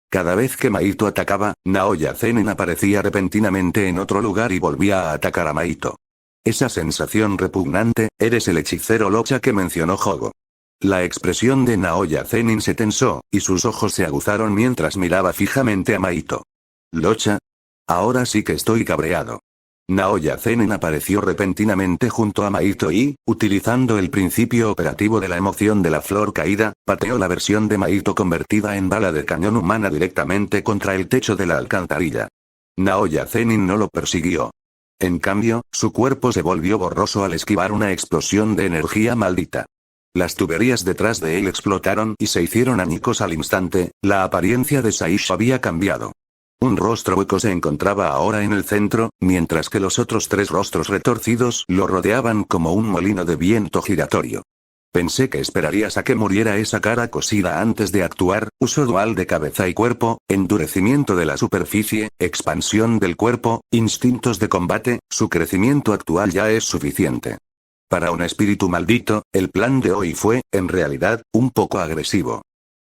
Cada vez que Maito atacaba, Naoya Zenin aparecía repentinamente en otro lugar y volvía a atacar a Maito. Esa sensación repugnante, eres el hechicero Locha que mencionó Jogo. La expresión de Naoya Zenin se tensó, y sus ojos se aguzaron mientras miraba fijamente a Maito. ¿Locha? Ahora sí que estoy cabreado. Naoya Zenin apareció repentinamente junto a Maito y, utilizando el principio operativo de la emoción de la flor caída, pateó la versión de Maito convertida en bala de cañón humana directamente contra el techo de la alcantarilla. Naoya Zenin no lo persiguió. En cambio, su cuerpo se volvió borroso al esquivar una explosión de energía maldita. Las tuberías detrás de él explotaron y se hicieron añicos al instante. La apariencia de Saish había cambiado. Un rostro hueco se encontraba ahora en el centro, mientras que los otros 3 rostros retorcidos lo rodeaban como un molino de viento giratorio. Pensé que esperarías a que muriera esa cara cosida antes de actuar. Uso dual de cabeza y cuerpo, endurecimiento de la superficie, expansión del cuerpo, instintos de combate. Su crecimiento actual ya es suficiente. Para un espíritu maldito, el plan de hoy fue, en realidad, un poco agresivo.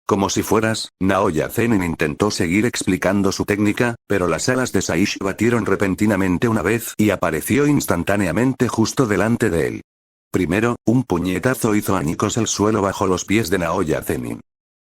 Como si fueras, Naoya Zenin intentó seguir explicando su técnica, pero las alas de Saish batieron repentinamente una vez y apareció instantáneamente justo delante de él. Primero, un puñetazo hizo añicos el suelo bajo los pies de Naoya Zenin.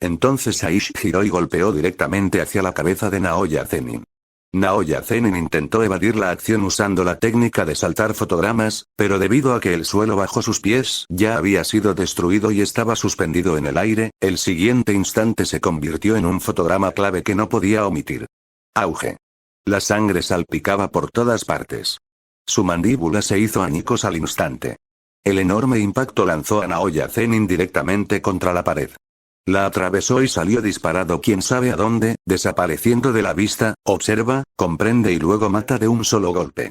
Entonces Saish giró y golpeó directamente hacia la cabeza de Naoya Zenin. Naoya Zenin intentó evadir la acción usando la técnica de saltar fotogramas, pero debido a que el suelo bajo sus pies ya había sido destruido y estaba suspendido en el aire, el siguiente instante se convirtió en un fotograma clave que no podía omitir. Auge. La sangre salpicaba por todas partes. Su mandíbula se hizo añicos al instante. El enorme impacto lanzó a Naoya Zenin directamente contra la pared. La atravesó y salió disparado quién sabe a dónde, desapareciendo de la vista. Observa, comprende y luego mata de un solo golpe.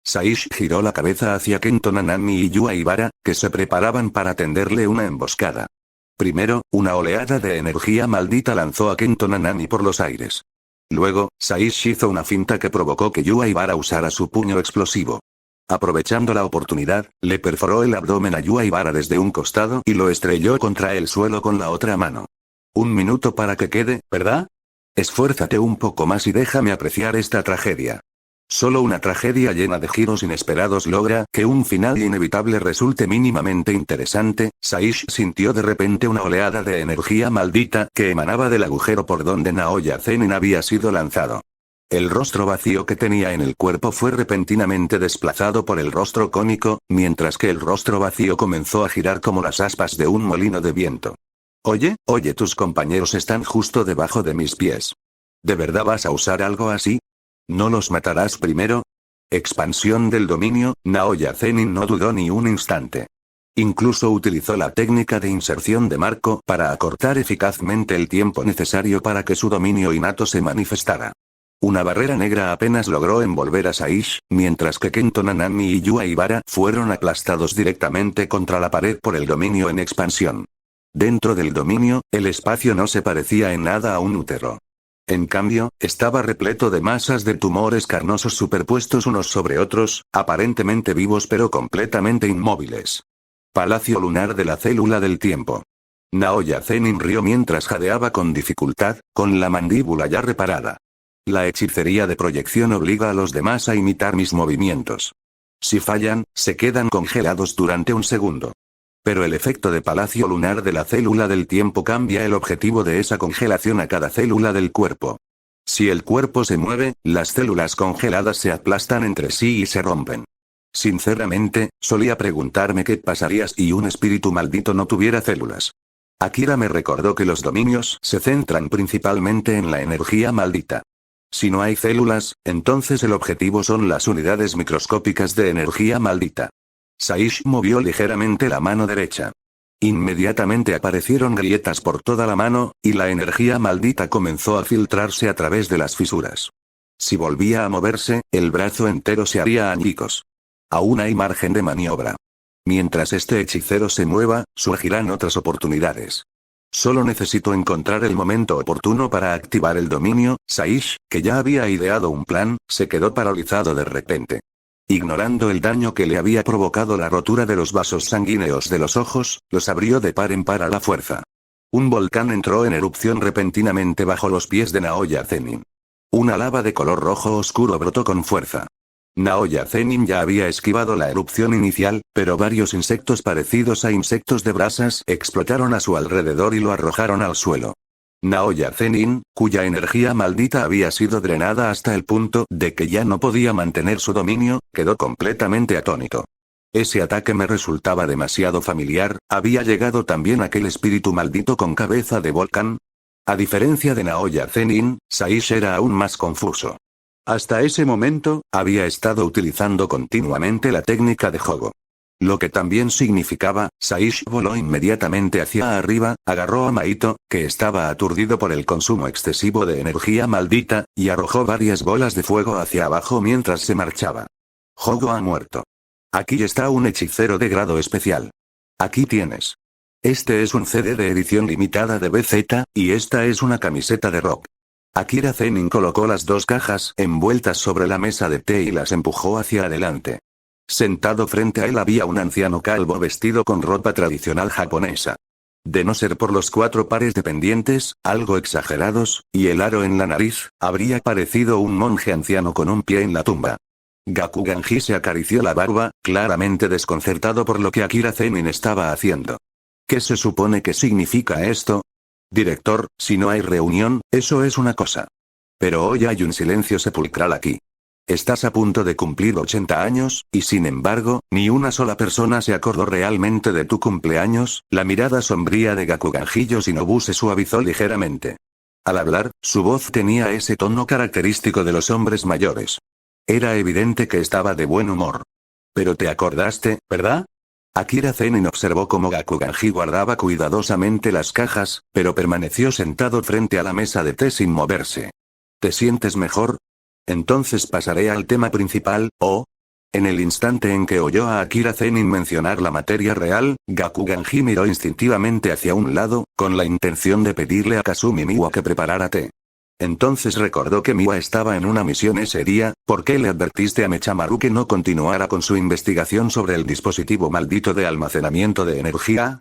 Saish giró la cabeza hacia Kento Nanami y Yua Ibara, que se preparaban para tenderle una emboscada. Primero, una oleada de energía maldita lanzó a Kento Nanami por los aires. Luego, Saish hizo una finta que provocó que Yua Ibara usara su puño explosivo. Aprovechando la oportunidad, le perforó el abdomen a Yua Ibara desde un costado y lo estrelló contra el suelo con la otra mano. 1 minuto para que quede, ¿verdad? Esfuérzate un poco más y déjame apreciar esta tragedia. Solo una tragedia llena de giros inesperados logra que un final inevitable resulte mínimamente interesante. Saish sintió de repente una oleada de energía maldita que emanaba del agujero por donde Naoya Zenin había sido lanzado. El rostro vacío que tenía en el cuerpo fue repentinamente desplazado por el rostro cónico, mientras que el rostro vacío comenzó a girar como las aspas de un molino de viento. Oye, tus compañeros están justo debajo de mis pies. ¿De verdad vas a usar algo así? ¿No los matarás primero? Expansión del dominio. Naoya Zenin no dudó ni un instante. Incluso utilizó la técnica de inserción de marco para acortar eficazmente el tiempo necesario para que su dominio innato se manifestara. Una barrera negra apenas logró envolver a Saish, mientras que Kento Nanami y Yua Ibara fueron aplastados directamente contra la pared por el dominio en expansión. Dentro del dominio, el espacio no se parecía en nada a un útero. En cambio, estaba repleto de masas de tumores carnosos superpuestos unos sobre otros, aparentemente vivos pero completamente inmóviles. Palacio lunar de la célula del tiempo. Naoya Zenin rió mientras jadeaba con dificultad, con la mandíbula ya reparada. La hechicería de proyección obliga a los demás a imitar mis movimientos. Si fallan, se quedan congelados durante un segundo. Pero el efecto de palacio lunar de la célula del tiempo cambia el objetivo de esa congelación a cada célula del cuerpo. Si el cuerpo se mueve, las células congeladas se aplastan entre sí y se rompen. Sinceramente, solía preguntarme qué pasaría si un espíritu maldito no tuviera células. Akira me recordó que los dominios se centran principalmente en la energía maldita. Si no hay células, entonces el objetivo son las unidades microscópicas de energía maldita. Saish movió ligeramente la mano derecha. Inmediatamente aparecieron grietas por toda la mano, y la energía maldita comenzó a filtrarse a través de las fisuras. Si volvía a moverse, el brazo entero se haría añicos. Aún hay margen de maniobra. Mientras este hechicero se mueva, surgirán otras oportunidades. Solo necesito encontrar el momento oportuno para activar el dominio. Saish, que ya había ideado un plan, se quedó paralizado de repente. Ignorando el daño que le había provocado la rotura de los vasos sanguíneos de los ojos, los abrió de par en par a la fuerza. Un volcán entró en erupción repentinamente bajo los pies de Naoya Zenin. Una lava de color rojo oscuro brotó con fuerza. Naoya Zenin ya había esquivado la erupción inicial, pero varios insectos parecidos a insectos de brasas explotaron a su alrededor y lo arrojaron al suelo. Naoya Zenin, cuya energía maldita había sido drenada hasta el punto de que ya no podía mantener su dominio, quedó completamente atónito. Ese ataque me resultaba demasiado familiar. ¿Había llegado también aquel espíritu maldito con cabeza de volcán? A diferencia de Naoya Zenin, Saish era aún más confuso. Hasta ese momento, había estado utilizando continuamente la técnica de Jogo. Lo que también significaba, Saish voló inmediatamente hacia arriba, agarró a Maito, que estaba aturdido por el consumo excesivo de energía maldita, y arrojó varias bolas de fuego hacia abajo mientras se marchaba. Jogo ha muerto. Aquí está un hechicero de grado especial. Aquí tienes. Este es un CD de edición limitada de BZ, y esta es una camiseta de rock. Akira Zenin colocó las dos cajas envueltas sobre la mesa de té y las empujó hacia adelante. Sentado frente a él había un anciano calvo vestido con ropa tradicional japonesa. De no ser por los 4 pares de pendientes, algo exagerados, y el aro en la nariz, habría parecido un monje anciano con un pie en la tumba. Gakuganji se acarició la barba, claramente desconcertado por lo que Akira Zenin estaba haciendo. ¿Qué se supone que significa esto? Director, si no hay reunión, eso es una cosa. Pero hoy hay un silencio sepulcral aquí. Estás a punto de cumplir 80 años, y sin embargo, ni una sola persona se acordó realmente de tu cumpleaños. La mirada sombría de Gakuganji Yoshinobu se suavizó ligeramente. Al hablar, su voz tenía ese tono característico de los hombres mayores. Era evidente que estaba de buen humor. Pero te acordaste, ¿verdad? Akira Zenin observó cómo Gakuganji guardaba cuidadosamente las cajas, pero permaneció sentado frente a la mesa de té sin moverse. ¿Te sientes mejor? Entonces pasaré al tema principal, ¿oh? En el instante en que oyó a Akira Zenin mencionar la materia real, Gakuganji miró instintivamente hacia un lado, con la intención de pedirle a Kazumi Miwa que preparara té. Entonces recordó que Miwa estaba en una misión ese día. ¿Por qué le advertiste a Mechamaru que no continuara con su investigación sobre el dispositivo maldito de almacenamiento de energía?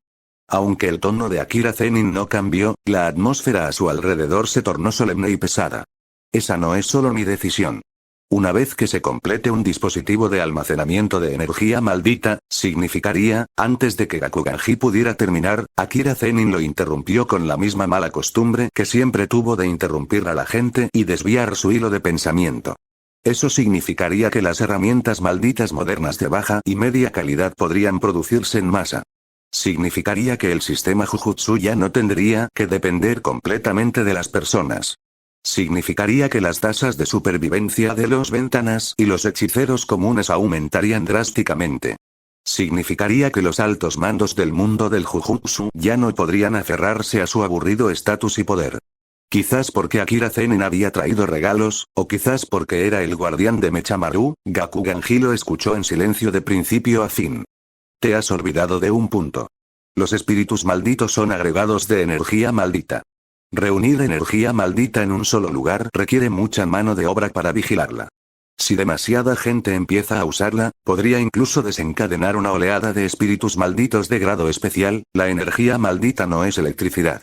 Aunque el tono de Akira Zenin no cambió, la atmósfera a su alrededor se tornó solemne y pesada. Esa no es solo mi decisión. Una vez que se complete un dispositivo de almacenamiento de energía maldita, significaría, antes de que Gakuganji pudiera terminar, Akira Zenin lo interrumpió con la misma mala costumbre que siempre tuvo de interrumpir a la gente y desviar su hilo de pensamiento. Eso significaría que las herramientas malditas modernas de baja y media calidad podrían producirse en masa. Significaría que el sistema Jujutsu ya no tendría que depender completamente de las personas. Significaría que las tasas de supervivencia de los ventanas y los hechiceros comunes aumentarían drásticamente. Significaría que los altos mandos del mundo del Jujutsu ya no podrían aferrarse a su aburrido estatus y poder. Quizás porque Akira Zenin había traído regalos, o quizás porque era el guardián de Mechamaru. Gakuganji lo escuchó en silencio de principio a fin. Te has olvidado de un punto. Los espíritus malditos son agregados de energía maldita. Reunir energía maldita en un solo lugar requiere mucha mano de obra para vigilarla. Si demasiada gente empieza a usarla, podría incluso desencadenar una oleada de espíritus malditos de grado especial. La energía maldita no es electricidad.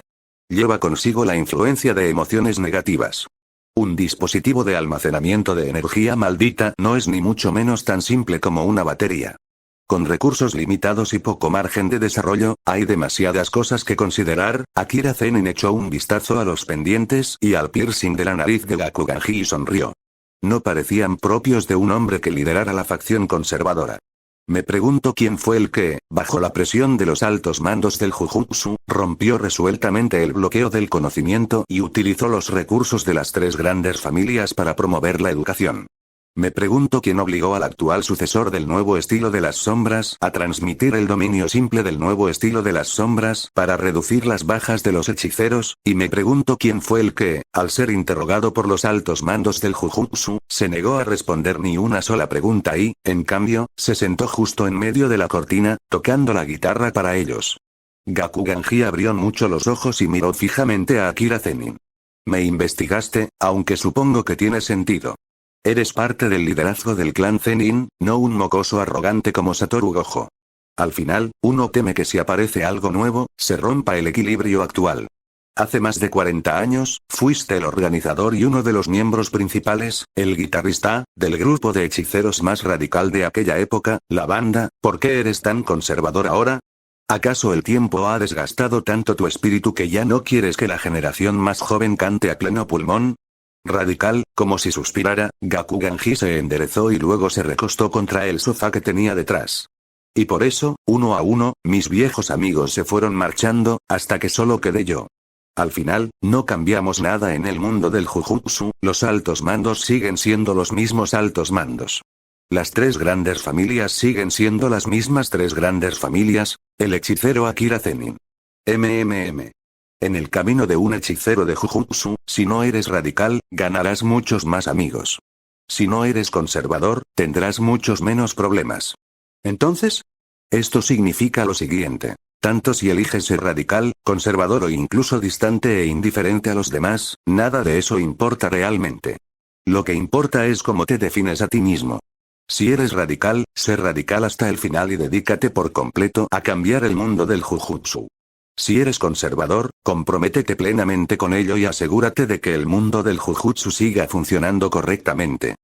Lleva consigo la influencia de emociones negativas. Un dispositivo de almacenamiento de energía maldita no es ni mucho menos tan simple como una batería. Con recursos limitados y poco margen de desarrollo, hay demasiadas cosas que considerar. Akira Zenin echó un vistazo a los pendientes y al piercing de la nariz de Gakuganji y sonrió. No parecían propios de un hombre que liderara la facción conservadora. Me pregunto quién fue el que, bajo la presión de los altos mandos del Jujutsu, rompió resueltamente el bloqueo del conocimiento y utilizó los recursos de las tres grandes familias para promover la educación. Me pregunto quién obligó al actual sucesor del nuevo estilo de las sombras a transmitir el dominio simple del nuevo estilo de las sombras para reducir las bajas de los hechiceros, y me pregunto quién fue el que, al ser interrogado por los altos mandos del Jujutsu, se negó a responder ni una sola pregunta y, en cambio, se sentó justo en medio de la cortina, tocando la guitarra para ellos. Gakuganji abrió mucho los ojos y miró fijamente a Akira Zenin. Me investigaste, aunque supongo que tiene sentido. Eres parte del liderazgo del clan Zenin, no un mocoso arrogante como Satoru Gojo. Al final, uno teme que si aparece algo nuevo, se rompa el equilibrio actual. Hace más de 40 años, fuiste el organizador y uno de los miembros principales, el guitarrista, del grupo de hechiceros más radical de aquella época, la banda. ¿Por qué eres tan conservador ahora? ¿Acaso el tiempo ha desgastado tanto tu espíritu que ya no quieres que la generación más joven cante a pleno pulmón? Radical, como si suspirara, Gakuganji se enderezó y luego se recostó contra el sofá que tenía detrás. Y por eso, uno a uno, mis viejos amigos se fueron marchando, hasta que solo quedé yo. Al final, no cambiamos nada en el mundo del Jujutsu, los altos mandos siguen siendo los mismos altos mandos. Las tres grandes familias siguen siendo las mismas tres grandes familias, el hechicero Akira Zenin. En el camino de un hechicero de Jujutsu, si no eres radical, ganarás muchos más amigos. Si no eres conservador, tendrás muchos menos problemas. Entonces, esto significa lo siguiente. Tanto si eliges ser radical, conservador o incluso distante e indiferente a los demás, nada de eso importa realmente. Lo que importa es cómo te defines a ti mismo. Si eres radical, sé radical hasta el final y dedícate por completo a cambiar el mundo del Jujutsu. Si eres conservador, comprométete plenamente con ello y asegúrate de que el mundo del Jujutsu siga funcionando correctamente.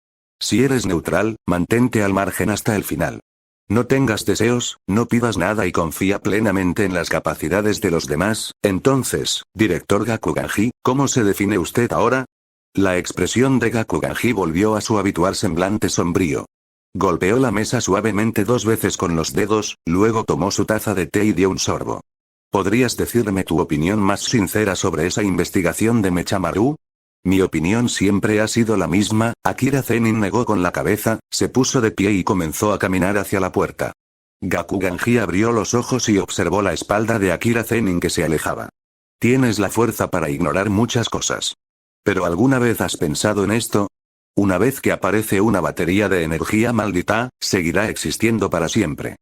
Si eres neutral, mantente al margen hasta el final. No tengas deseos, no pidas nada y confía plenamente en las capacidades de los demás. Entonces, director Gakuganji, ¿cómo se define usted ahora? La expresión de Gakuganji volvió a su habitual semblante sombrío. Golpeó la mesa suavemente 2 veces con los dedos, luego tomó su taza de té y dio un sorbo. ¿Podrías decirme tu opinión más sincera sobre esa investigación de Mechamaru? Mi opinión siempre ha sido la misma. Akira Zenin negó con la cabeza, se puso de pie y comenzó a caminar hacia la puerta. Gakuganji abrió los ojos y observó la espalda de Akira Zenin que se alejaba. Tienes la fuerza para ignorar muchas cosas. ¿Pero alguna vez has pensado en esto? Una vez que aparece una batería de energía maldita, seguirá existiendo para siempre.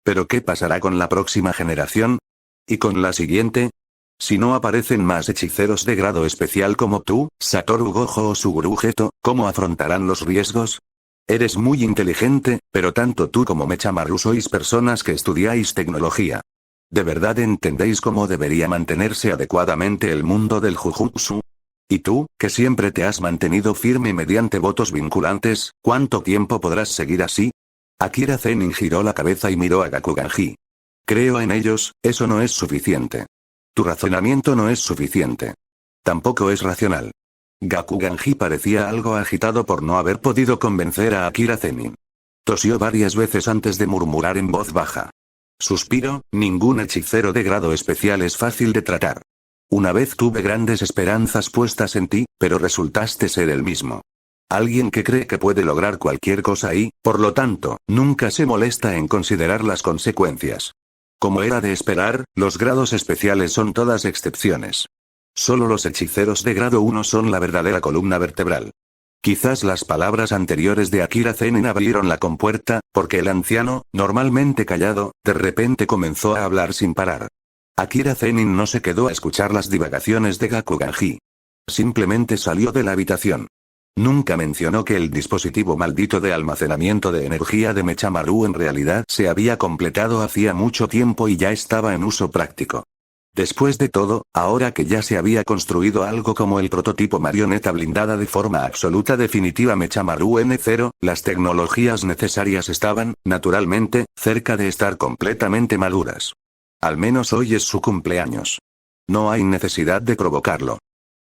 ¿Pero qué pasará con la próxima generación? ¿Y con la siguiente? Si no aparecen más hechiceros de grado especial como tú, Satoru Gojo o Suguru Geto, ¿cómo afrontarán los riesgos? Eres muy inteligente, pero tanto tú como Mechamaru sois personas que estudiáis tecnología. ¿De verdad entendéis cómo debería mantenerse adecuadamente el mundo del Jujutsu? ¿Y tú, que siempre te has mantenido firme mediante votos vinculantes, cuánto tiempo podrás seguir así? Akira Zenin giró la cabeza y miró a Gakuganji. Creo en ellos, eso no es suficiente. Tu razonamiento no es suficiente. Tampoco es racional. Gakuganji parecía algo agitado por no haber podido convencer a Akira Zenin. Tosió varias veces antes de murmurar en voz baja. Suspiro, ningún hechicero de grado especial es fácil de tratar. Una vez tuve grandes esperanzas puestas en ti, pero resultaste ser el mismo. Alguien que cree que puede lograr cualquier cosa y, por lo tanto, nunca se molesta en considerar las consecuencias. Como era de esperar, los grados especiales son todas excepciones. Solo los hechiceros de grado 1 son la verdadera columna vertebral. Quizás las palabras anteriores de Akira Zenin abrieron la compuerta, porque el anciano, normalmente callado, de repente comenzó a hablar sin parar. Akira Zenin no se quedó a escuchar las divagaciones de Gakuganji. Simplemente salió de la habitación. Nunca mencionó que el dispositivo maldito de almacenamiento de energía de Mechamaru en realidad se había completado hacía mucho tiempo y ya estaba en uso práctico. Después de todo, ahora que ya se había construido algo como el prototipo marioneta blindada de forma absoluta definitiva Mechamaru N0, las tecnologías necesarias estaban, naturalmente, cerca de estar completamente maduras. Al menos hoy es su cumpleaños. No hay necesidad de provocarlo.